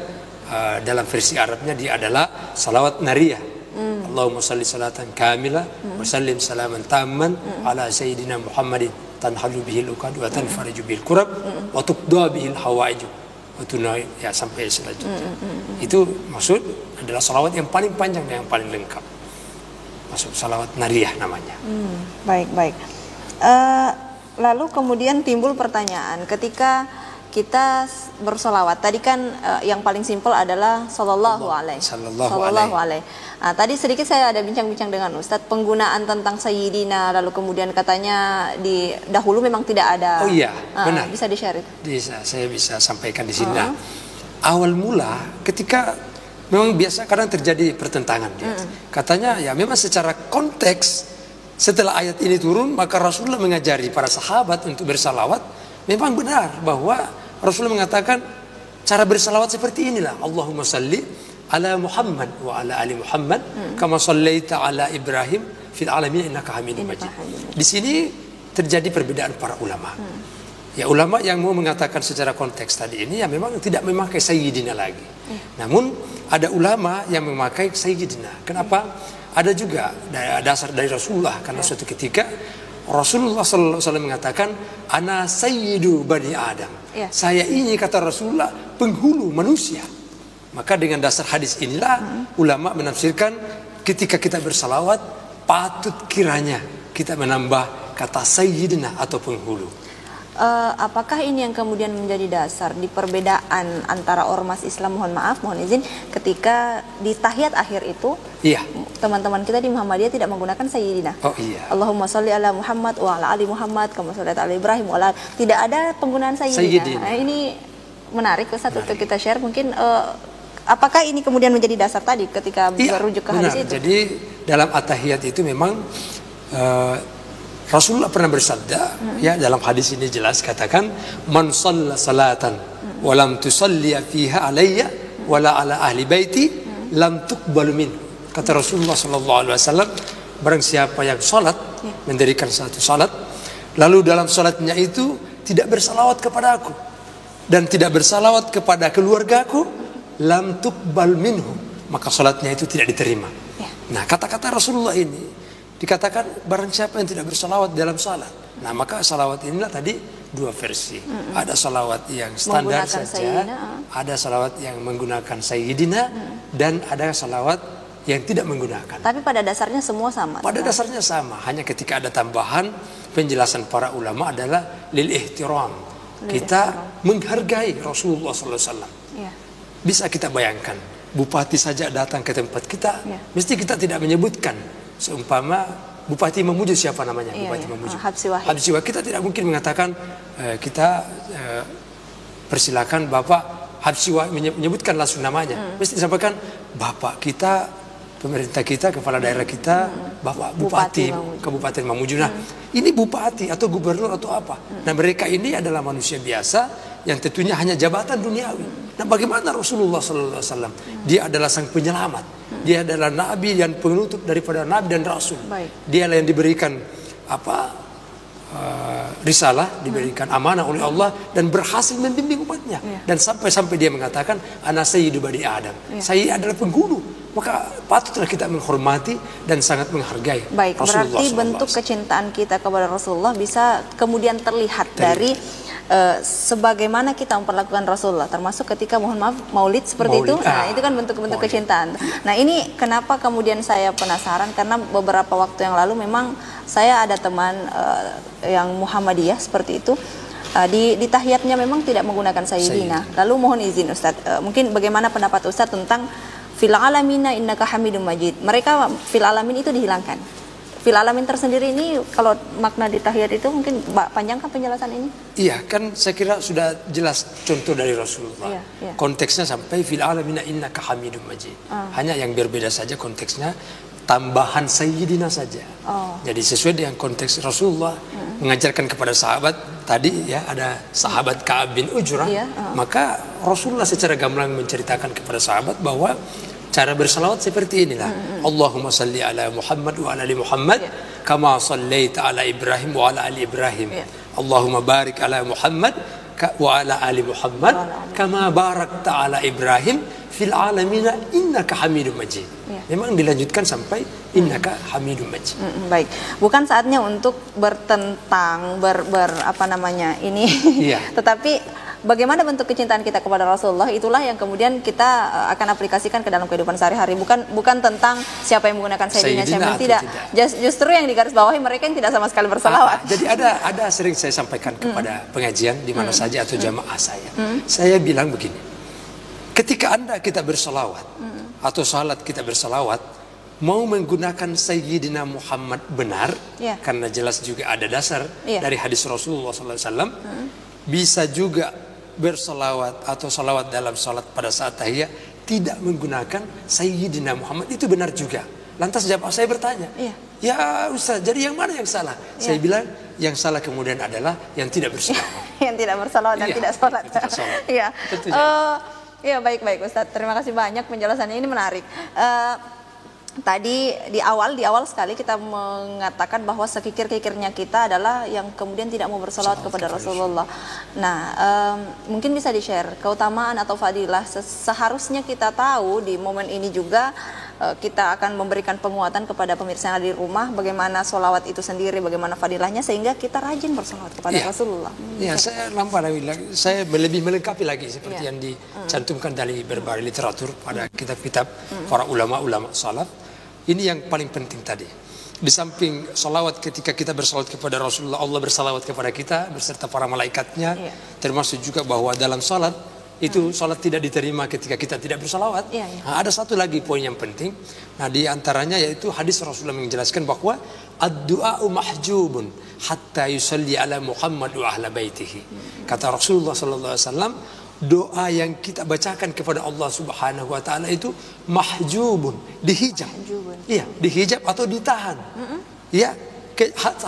dalam versi Arabnya dia adalah salawat nariyah. Allahumma salli salatan kamila wa sallim salaman tamman ala sayyidina Muhammadin tanhalu bihil uqad wa tanfariju bihil kurab wa tuqda bihil hawaiju wa tunai ya sampai selanjutnya. Itu maksud adalah salawat yang paling panjang dan yang paling lengkap. Masuk salawat nariyah namanya. Baik. Lalu kemudian timbul pertanyaan ketika kita bersolawat. Tadi kan yang paling simpel adalah sallallahu alaihi. Nah, tadi sedikit saya ada bincang-bincang dengan Ustadz penggunaan tentang Sayyidina, lalu kemudian katanya di dahulu memang tidak ada. Oh iya, benar. Bisa di-share itu? Saya bisa sampaikan di sini. Nah, awal mula ketika memang biasa kadang terjadi pertentangan. Katanya ya memang secara konteks setelah ayat ini turun maka Rasulullah mengajari para sahabat untuk bersalawat. Memang benar bahwa Rasulullah mengatakan cara bersalawat seperti inilah. Allahumma salli ala Muhammad wa ala ali Muhammad kama sallaita ala Ibrahim fil alamin innaka Hamidum Majid. Di sini terjadi perbedaan para ulama. Ya, ulama yang mau mengatakan secara konteks tadi ini ya memang tidak memakai sayyidina lagi. Namun ada ulama yang memakai sayyidina. Kenapa? Ada juga dasar dari Rasulullah, karena suatu ketika Rasulullah SAW mengatakan ana sayyidu bani Adam. Saya ini, kata Rasulullah, penghulu manusia. Maka dengan dasar hadis inilah ulama menafsirkan ketika kita bersalawat patut kiranya kita menambah kata sayyidina atau penghulu. Apakah ini yang kemudian menjadi dasar di perbedaan antara ormas Islam, mohon izin, ketika di tahiyat akhir itu teman-teman kita di Muhammadiyah tidak menggunakan sayyidina. Allahumma sholli ala Muhammad wa ala ali Muhammad kama shallaita ala Ibrahim wa ala, tidak ada penggunaan sayyidina. Nah, ini menarik Ustaz untuk kita share mungkin. Apakah ini kemudian menjadi dasar tadi ketika merujuk ke hadis itu? Jadi dalam at-tahiyat itu memang Rasulullah pernah bersabda, ya dalam hadis ini jelas katakan, man shalla salatan wa lam tusalli fiha alayya wala ala ahli baiti lam tuqbalu min. Kata Rasulullah sallallahu alaihi wasallam, barang siapa yang salat, mendirikan satu salat, lalu dalam salatnya itu tidak bersalawat kepada aku dan tidak bersalawat kepada keluargaku, lam tuqbal minhu, maka salatnya itu tidak diterima. Nah, kata-kata Rasulullah ini dikatakan barang siapa yang tidak bersalawat dalam salat. Nah, maka salawat inilah tadi dua versi. Ada salawat yang standar saja, ada salawat yang menggunakan sayyidina, dan ada salawat yang tidak menggunakan. Tapi pada dasarnya semua sama. Pada dasarnya sama, hanya ketika ada tambahan penjelasan para ulama adalah lil ihtiram. Kita menghargai Rasulullah SAW. Bisa kita bayangkan, bupati saja datang ke tempat kita, mesti kita tidak menyebutkan. Seumpama Bupati Mamuju, siapa namanya? Bupati Mamuju. Habsyi Wahid. Kita tidak mungkin mengatakan kita persilakan Bapak Habsyi Wahid, menyebutkan langsung namanya. Mesti disampaikan Bapak kita, pemerintah kita, kepala daerah kita, Bapak Bupati Kabupaten Mamuju. Nah, ini bupati atau gubernur atau apa? Nah, mereka ini adalah manusia biasa yang tentunya hanya jabatan duniawi. Nah, bagaimana Rasulullah SAW? Dia adalah sang penyelamat. Dia adalah nabi dan penutup daripada nabi dan rasul. Dia yang diberikan risalah, diberikan amanah oleh Allah dan berhasil membimbing umatnya. Dan sampai dia mengatakan ana sayyidu bani Adam. Saya adalah penghulu. Maka patutlah kita menghormati dan sangat menghargai Rasulullah. Berarti bentuk kecintaan kita kepada Rasulullah bisa kemudian terlihat dari sebagaimana kita memperlakukan Rasulullah, termasuk ketika maulid seperti itu. Nah, itu kan bentuk-bentuk kecintaan. Nah, ini kenapa kemudian saya penasaran, karena beberapa waktu yang lalu memang saya ada teman yang Muhammadiyah seperti itu. Di tahiyatnya memang tidak menggunakan sayyidina. Lalu mohon izin Ustaz, mungkin bagaimana pendapat Ustaz tentang fil alamina innaka Hamidum Majid. Mereka fil alamin itu dihilangkan. Fil alamin tersendiri ini kalau makna di tahiyat itu mungkin panjangkah penjelasan ini? Iya, kan saya kira sudah jelas contoh dari Rasulullah. Konteksnya sampai fil alamina innaka Hamidum Majid. Hanya yang berbeda saja konteksnya, tambahan sayyidina saja. Jadi sesuai dengan konteks Rasulullah mengajarkan kepada sahabat tadi, ya ada sahabat Ka'ab bin Ujrah, maka Rasulullah secara gamblang menceritakan kepada sahabat bahwa cara bersalawat seperti inilah. Allahumma salli ala Muhammad wa ala ali Muhammad kama sallaita ala Ibrahim wa ala ali Ibrahim. Allahumma barik ala Muhammad wa ala ali Muhammad kama barakta ala Ibrahim fil alamina innaka Hamidum Majid. Memang dilanjutkan sampai innaka Hamidum Majid. Baik, bukan saatnya untuk bertentang apa namanya ini. Tetapi bagaimana bentuk kecintaan kita kepada Rasulullah, itulah yang kemudian kita akan aplikasikan ke dalam kehidupan sehari-hari. Bukan tentang siapa yang menggunakan sayyidina, siapa yang tidak. Justru yang digarisbawahi mereka yang tidak sama sekali bersalawat. Jadi ada sering saya sampaikan kepada pengajian di mana saja atau jamaah saya. Saya bilang begini, ketika kita bersalawat atau salat kita bersalawat, mau menggunakan Sayyidina Muhammad benar, karena jelas juga ada dasar dari hadis Rasulullah SAW, bisa juga bersalawat atau salawat dalam salat pada saat tahiyat tidak menggunakan Sayyidina Muhammad, itu benar juga. Lantas jawab saya bertanya, ya Ustaz, jadi yang mana yang salah? Saya bilang yang salah kemudian adalah yang tidak bersalawat. yang tidak bersalawat dan Iya, tidak sholat. tidak sholat. Iya. Tentu Iya, baik Ustadz. Terima kasih banyak penjelasannya, ini menarik. Tadi di awal sekali kita mengatakan bahwa sekikir-kikirnya kita adalah yang kemudian tidak mau bersalawat kepada Rasulullah. Nah, mungkin bisa di-share keutamaan atau fadilah seharusnya kita tahu di momen ini juga. Kita akan memberikan penguatan kepada pemirsa yang ada di rumah bagaimana sholawat itu sendiri, bagaimana fadilahnya sehingga kita rajin bersalawat kepada Rasulullah. Ya, saya saya lebih melengkapi lagi seperti yang dicantumkan dari berbagai literatur pada kitab-kitab para ulama-ulama salaf. Ini yang paling penting tadi. Di samping salawat, ketika kita bersalawat kepada Rasulullah, Allah bersalawat kepada kita beserta para malaikatnya, termasuk juga bahwa dalam salat itu salat tidak diterima ketika kita tidak bersalawat. Nah, ada satu lagi poin yang penting. Nah, di antaranya yaitu hadis Rasulullah menjelaskan bahwa ad-du'a'u mahjubun hatta yusalli ala Muhammad wa ahla baitihi. Kata Rasulullah sallallahu alaihi wasallam, doa yang kita bacakan kepada Allah Subhanahu wa taala itu mahjubun, dihijab. Iya, dihijab atau ditahan. Ya,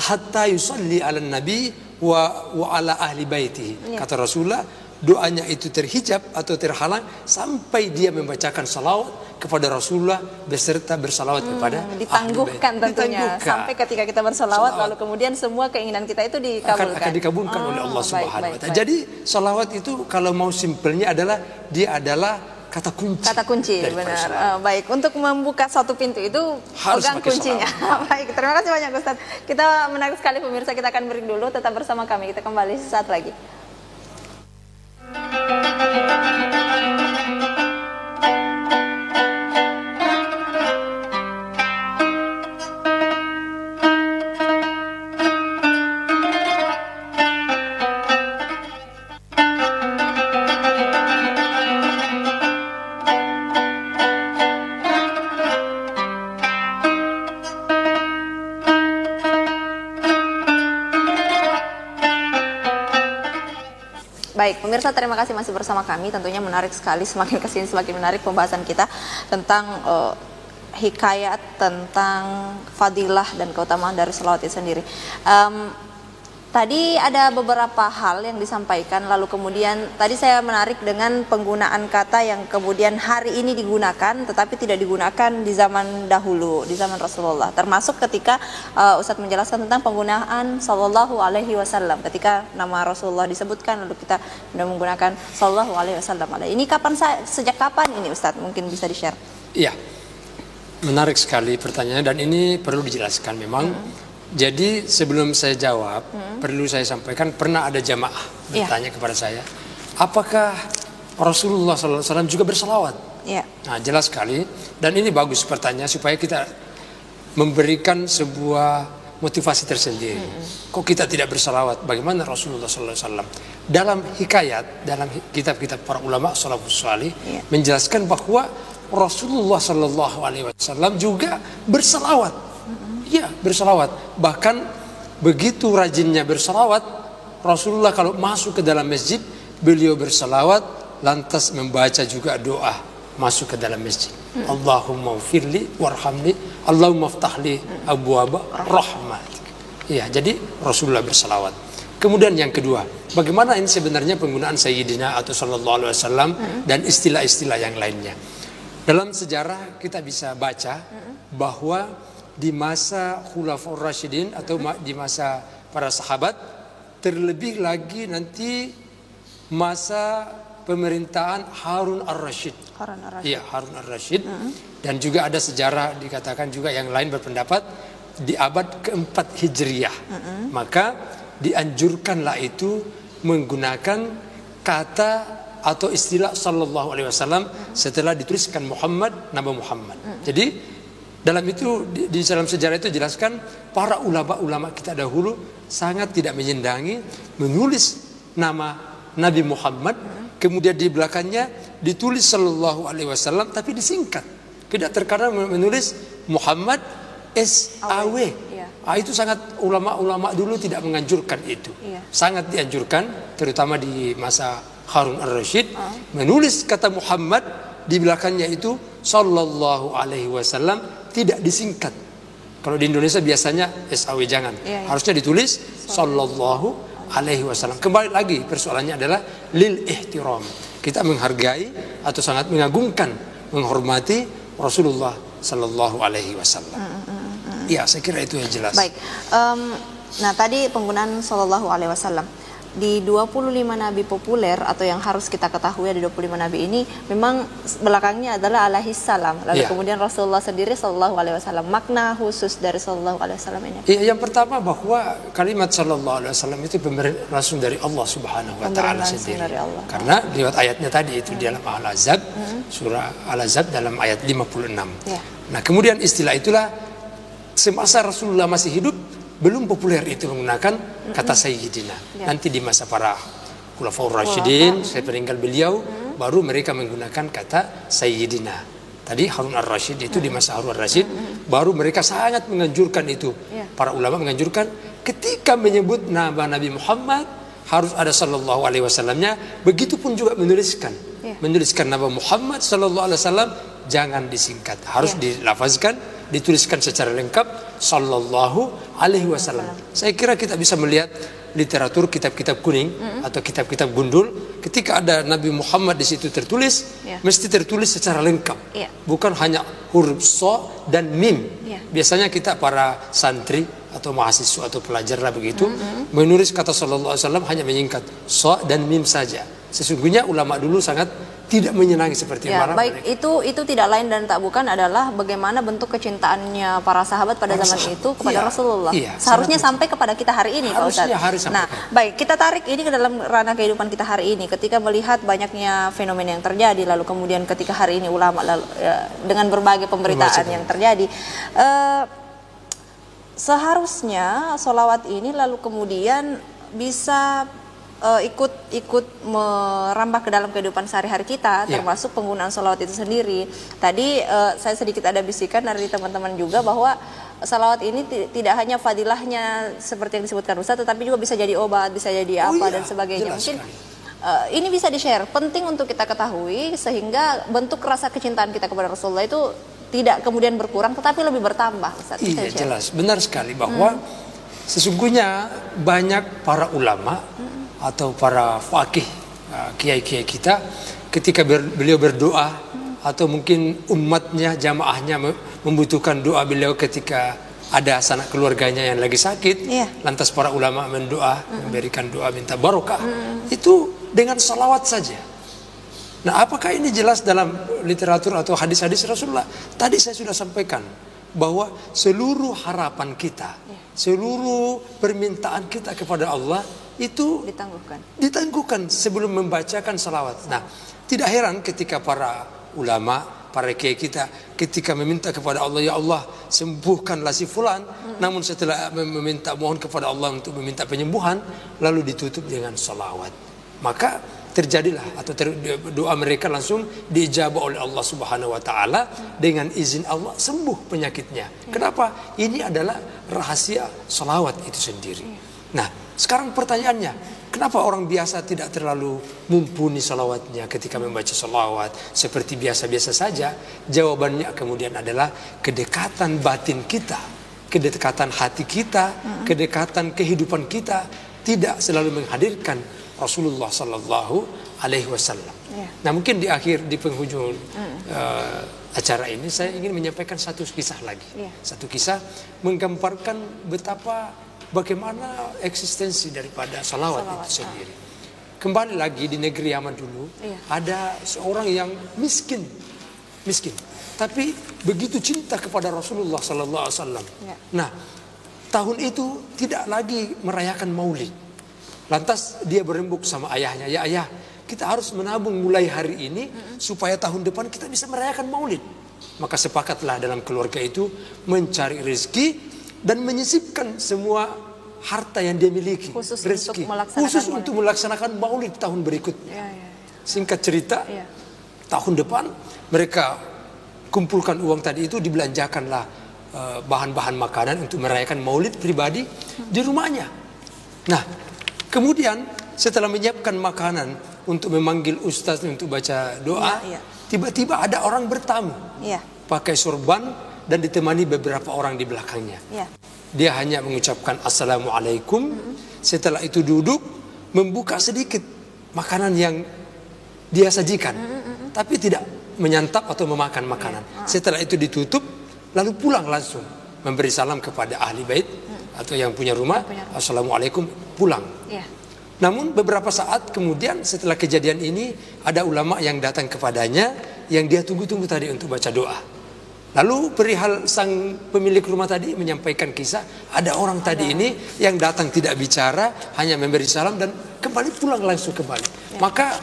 hatta yusalli ala nabi wa ala ahli baitihi. Kata Rasulullah, doanya itu terhijab atau terhalang sampai dia membacakan salawat kepada Rasulullah beserta bersalawat kepada ditangguhkan tentunya sampai ketika kita bersalawat lalu kemudian semua keinginan kita itu dikabulkan. Akan dikabulkan oleh Allah Subhanahu wa taala. Jadi salawat itu kalau mau simpelnya adalah dia adalah kata kunci benar. Baik, untuk membuka satu pintu itu harus pegang kuncinya. Baik, terima kasih banyak Ustaz. Kita menarik sekali pemirsa, kita akan break dulu, tetap bersama kami, kita kembali sesaat lagi. Baik, pemirsa, terima kasih masih bersama kami. Tentunya menarik sekali, semakin kesini semakin menarik pembahasan kita tentang hikayat, tentang fadilah dan keutamaan dari sholawat itu sendiri. Tadi ada beberapa hal yang disampaikan, lalu kemudian tadi saya menarik dengan penggunaan kata yang kemudian hari ini digunakan tetapi tidak digunakan di zaman dahulu, di zaman Rasulullah. Termasuk ketika Ustadz menjelaskan tentang penggunaan sallallahu alaihi wasallam. Ketika nama Rasulullah disebutkan lalu kita sudah menggunakan sallallahu alaihi wasallam. Ini sejak kapan ini Ustadz? Mungkin bisa di-share. Iya. Menarik sekali pertanyaannya dan ini perlu dijelaskan memang. Jadi sebelum saya jawab, perlu saya sampaikan, pernah ada jamaah bertanya kepada saya, apakah Rasulullah SAW juga bersalawat? Nah, jelas sekali, dan ini bagus pertanyaan supaya kita memberikan sebuah motivasi tersendiri. Kok kita tidak bersalawat? Bagaimana Rasulullah SAW? Dalam hikayat, dalam kitab-kitab para ulama salafus salih menjelaskan bahwa Rasulullah SAW juga bersalawat. Ya, bersalawat. Bahkan begitu rajinnya bersalawat, Rasulullah kalau masuk ke dalam masjid, beliau bersalawat, lantas membaca juga doa masuk ke dalam masjid. Allahumma ufirli warhamni, Allahumma ftahli abwaaba rahmatik. Ya, jadi Rasulullah bersalawat. Kemudian yang kedua, bagaimana ini sebenarnya penggunaan Sayyidina atau Sallallahu Alaihi Wasallam dan istilah-istilah yang lainnya. Dalam sejarah kita bisa baca bahwa di masa Khulafaur Rasyidin atau di masa para sahabat, terlebih lagi nanti masa pemerintahan Harun ar-Rasyid. Iya, Harun ar-Rasyid. Dan juga ada sejarah dikatakan juga yang lain berpendapat di abad keempat Hijriyah. Maka dianjurkanlah itu menggunakan kata atau istilah Sallallahu Alaihi Wasallam setelah dituliskan Muhammad, Nabi Muhammad. Jadi dalam itu di dalam sejarah itu jelaskan para ulama-ulama kita dahulu sangat tidak menyendangi menulis nama Nabi Muhammad, kemudian di belakangnya ditulis Sallallahu Alaihi Wasallam tapi disingkat. Tidak terkadang menulis Muhammad SAW. Itu sangat ulama-ulama dulu tidak menganjurkan itu. Sangat dianjurkan, terutama di masa Harun ar-Rasyid, menulis kata Muhammad di belakangnya itu Sallallahu Alaihi Wasallam, tidak disingkat. Kalau di Indonesia biasanya SAW jangan. Harusnya ditulis Sallallahu alaihi wasallam. Kembali lagi persoalannya adalah lil ihtiram. Kita menghargai atau sangat mengagungkan, menghormati Rasulullah sallallahu alaihi wasallam. Ya, saya kira itu yang jelas. Baik. Nah, tadi penggunaan sallallahu alaihi wasallam. Di 25 nabi populer atau yang harus kita ketahui ada 25 nabi ini memang belakangnya adalah alaihi salam. Lalu kemudian Rasulullah sendiri sallallahu alaihi wasallam. Makna khusus dari sallallahu alaihi wasallam ini. Ya, yang pertama bahwa kalimat sallallahu alaihi wasallam itu pemberian langsung dari Allah Subhanahu wa taala sendiri. Karena lewat ayatnya tadi itu di dalam Al-Ahzab, surah Al-Ahzab dalam ayat 56. Nah, kemudian istilah itulah semasa Rasulullah masih hidup belum populer itu menggunakan kata Sayyidina. Nanti di masa para Khulafaur Rasyidin, saya peninggal beliau, baru mereka menggunakan kata Sayyidina. Tadi Harun ar-Rasyid itu di masa Harun ar-Rasyid, baru mereka sangat menganjurkan itu. Para ulama menganjurkan ketika menyebut nama Nabi Muhammad harus ada sallallahu alaihi wasallamnya. Begitupun juga menuliskan nama Muhammad sallallahu alaihi wasallam jangan disingkat, harus dilafazkan, dituliskan secara lengkap sallallahu alaihi wasallam. Saya kira kita bisa melihat literatur kitab-kitab kuning atau kitab-kitab gundul, ketika ada Nabi Muhammad di situ tertulis, mesti tertulis secara lengkap. Bukan hanya huruf so dan mim. Biasanya kita para santri atau mahasiswa atau pelajar lah begitu menulis kata sallallahu alaihi wasallam hanya menyingkat so dan mim saja. Sesungguhnya ulama dulu sangat tidak menyenangi seperti mana baik mereka. Itu tidak lain dan tak bukan adalah bagaimana bentuk kecintaannya para sahabat pada zaman itu kepada Rasulullah. Seharusnya sampai kepada kita hari ini, Pak Ustadz. Nah, baik, kita tarik ini ke dalam ranah kehidupan kita hari ini. Ketika melihat banyaknya fenomena yang terjadi, lalu kemudian ketika hari ini ulama dengan berbagai pemberitaan yang terjadi, seharusnya sholawat ini lalu kemudian bisa ikut merambah ke dalam kehidupan sehari-hari kita, termasuk penggunaan sholawat itu sendiri. Tadi saya sedikit ada bisikan dari teman-teman juga bahwa sholawat ini tidak hanya fadilahnya seperti yang disebutkan Ustaz, tetapi juga bisa jadi obat, bisa jadi apa dan sebagainya. Mungkin ini bisa di-share, penting untuk kita ketahui sehingga bentuk rasa kecintaan kita kepada Rasulullah itu tidak kemudian berkurang tetapi lebih bertambah, Ustaz. Iya, jelas, benar sekali bahwa sesungguhnya banyak para ulama atau para faqih, kiai-kiai kita, ketika beliau berdoa atau mungkin umatnya, jamaahnya membutuhkan doa beliau ketika ada sanak keluarganya yang lagi sakit, lantas para ulama mendoa, memberikan doa minta barokah, itu dengan salawat saja. Nah, apakah ini jelas dalam literatur atau hadis-hadis Rasulullah? Tadi saya sudah sampaikan bahwa seluruh harapan kita, seluruh permintaan kita kepada Allah itu ditangguhkan sebelum membacakan salawat. Nah, tidak heran ketika para ulama, para kiai kita ketika meminta kepada Allah, ya Allah sembuhkanlah si fulan, namun setelah meminta mohon kepada Allah untuk meminta penyembuhan, lalu ditutup dengan salawat, maka terjadilah atau doa mereka langsung diijabah oleh Allah Subhanahu wa taala dengan izin Allah sembuh penyakitnya. Kenapa? Ini adalah rahasia salawat itu sendiri. Nah, sekarang pertanyaannya, kenapa orang biasa tidak terlalu mumpuni salawatnya ketika membaca salawat seperti biasa-biasa saja? Jawabannya kemudian adalah kedekatan batin kita, kedekatan hati kita, kedekatan kehidupan kita tidak selalu menghadirkan Rasulullah Sallallahu Alaihi Wasallam. Nah, mungkin di penghujung acara ini saya ingin menyampaikan satu kisah lagi. Satu kisah menggambarkan bagaimana eksistensi daripada salawat itu sendiri. Kembali lagi di negeri Yaman dulu, ada seorang yang miskin, tapi begitu cinta kepada Rasulullah Sallallahu Alaihi Wasallam. Nah, tahun itu tidak lagi merayakan Maulid. Lantas dia berembuk sama ayahnya, ya ayah, kita harus menabung mulai hari ini supaya tahun depan kita bisa merayakan Maulid. Maka sepakatlah dalam keluarga itu mencari rezeki dan menyisipkan semua harta yang dia miliki, khusus untuk melaksanakan Maulid tahun berikutnya. Singkat cerita, tahun depan mereka kumpulkan uang tadi itu, dibelanjakanlah bahan-bahan makanan untuk merayakan Maulid pribadi di rumahnya. Nah, kemudian setelah menyiapkan makanan untuk memanggil ustaz untuk baca doa, tiba-tiba ada orang bertamu, pakai sorban dan ditemani beberapa orang di belakangnya. Dia hanya mengucapkan assalamualaikum, Setelah itu duduk, membuka sedikit makanan yang dia sajikan, tapi tidak menyantap atau memakan makanan. Setelah itu ditutup, lalu pulang langsung memberi salam kepada ahli bait atau yang punya rumah. Assalamualaikum, pulang. Iya. Namun beberapa saat kemudian setelah kejadian ini, ada ulama yang datang kepadanya yang dia tunggu-tunggu tadi untuk baca doa. Lalu perihal sang pemilik rumah tadi menyampaikan kisah, ada orang tadi ini yang datang tidak bicara, hanya memberi salam dan kembali pulang langsung kembali. Maka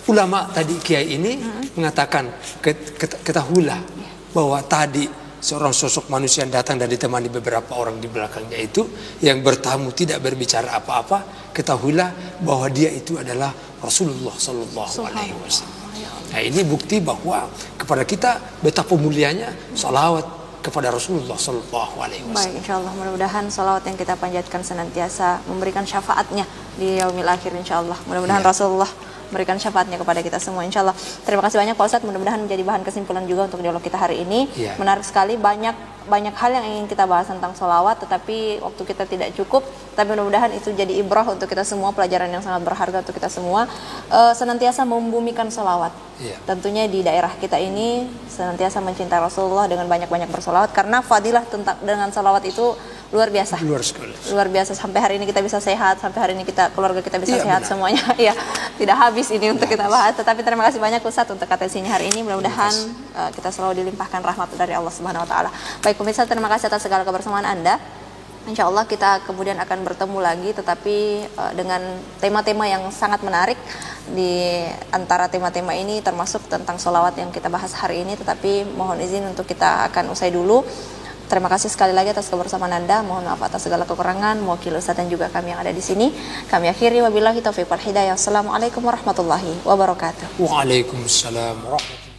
ulama tadi kiai ini mengatakan, ketahuilah bahwa tadi seorang sosok manusia yang datang dan ditemani beberapa orang di belakangnya itu, yang bertamu tidak berbicara apa-apa, ketahuilah bahwa dia itu adalah Rasulullah Sallallahu Alaihi Wasallam. Nah, ini bukti bahwa kepada kita betapa mulianya salawat kepada Rasulullah Sallallahu Alaihi Wasallam. Baik, insya Allah mudah-mudahan salawat yang kita panjatkan senantiasa memberikan syafaatnya di yaumil akhir, insya Allah. Mudah-mudahan Rasulullah memberikan syafaatnya kepada kita semua, insya Allah. Terima kasih banyak Pak Ustadz, mudah-mudahan menjadi bahan kesimpulan juga untuk dialog kita hari ini. Menarik sekali, banyak hal yang ingin kita bahas tentang sholawat, tetapi waktu kita tidak cukup. Tapi mudah-mudahan itu jadi ibrah untuk kita semua, pelajaran yang sangat berharga untuk kita semua. Senantiasa membumikan sholawat. Tentunya di daerah kita ini senantiasa mencintai Rasulullah dengan banyak-banyak bersolawat, karena fadilah dengan sholawat itu luar biasa. Luar biasa, sampai hari ini kita bisa sehat, sampai hari ini keluarga kita bisa sehat, benar. Semuanya. Ya, tidak habis ini untuk kita bahas. Tetapi terima kasih banyak Ustadz untuk atensinya hari ini. Mudah-mudahan kita selalu dilimpahkan rahmat dari Allah Subhanahu Wa Taala. Baik pemirsa, terima kasih atas segala kebersamaan Anda. Insya Allah kita kemudian akan bertemu lagi, tetapi dengan tema-tema yang sangat menarik. Di antara tema-tema ini termasuk tentang sholawat yang kita bahas hari ini, tetapi mohon izin untuk kita akan usai dulu. Terima kasih sekali lagi atas kebersamaan Anda. Mohon maaf atas segala kekurangan. Mewakili Ustaz dan juga kami yang ada di sini, kami akhiri wabillahi taufiq wal hidayah. Assalamualaikum warahmatullahi wabarakatuh. Waalaikumsalam warahmatullahi.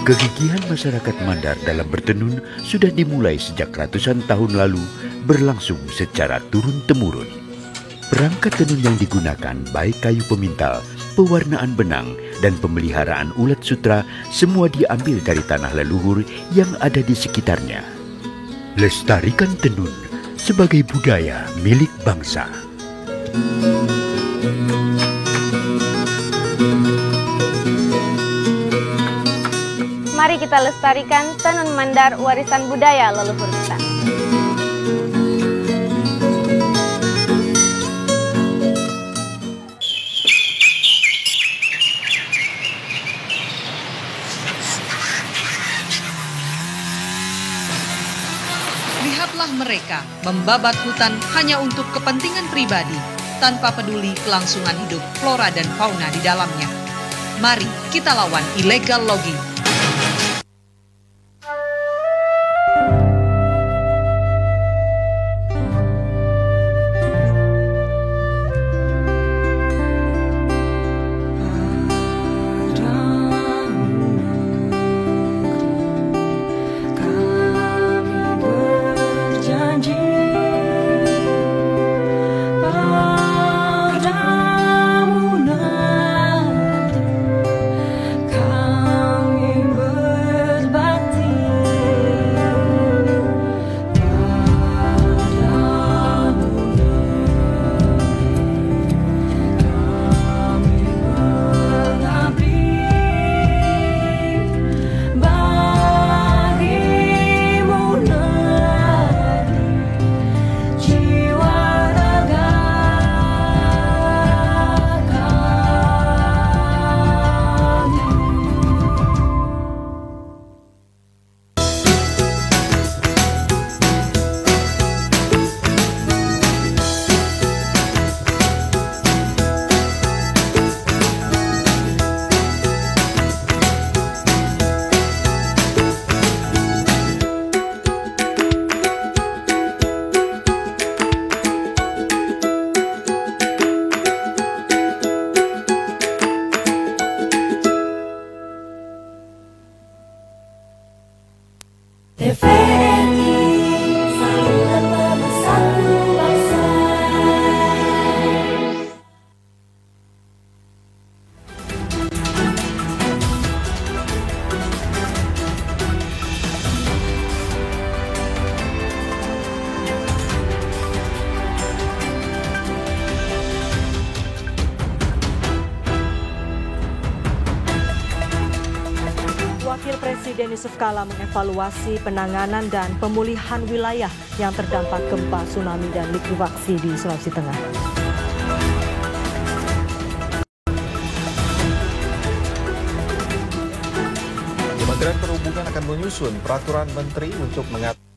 Kegigihan masyarakat Mandar dalam bertenun sudah dimulai sejak ratusan tahun lalu, berlangsung secara turun-temurun. Perangkat tenun yang digunakan baik kayu pemintal, pewarnaan benang, dan pemeliharaan ulat sutra semua diambil dari tanah leluhur yang ada di sekitarnya. Lestarikan tenun sebagai budaya milik bangsa. Mari kita lestarikan tenun Mandar, warisan budaya leluhur kita. Lihatlah mereka membabat hutan hanya untuk kepentingan pribadi, tanpa peduli kelangsungan hidup flora dan fauna di dalamnya. Mari kita lawan illegal logging. Kami Wakil Presiden Yusuf Kala mengevaluasi penanganan dan pemulihan wilayah yang terdampak gempa, tsunami, dan likuifaksi di Sulawesi Tengah. Kementerian Perhubungan akan menyusun peraturan menteri untuk mengatur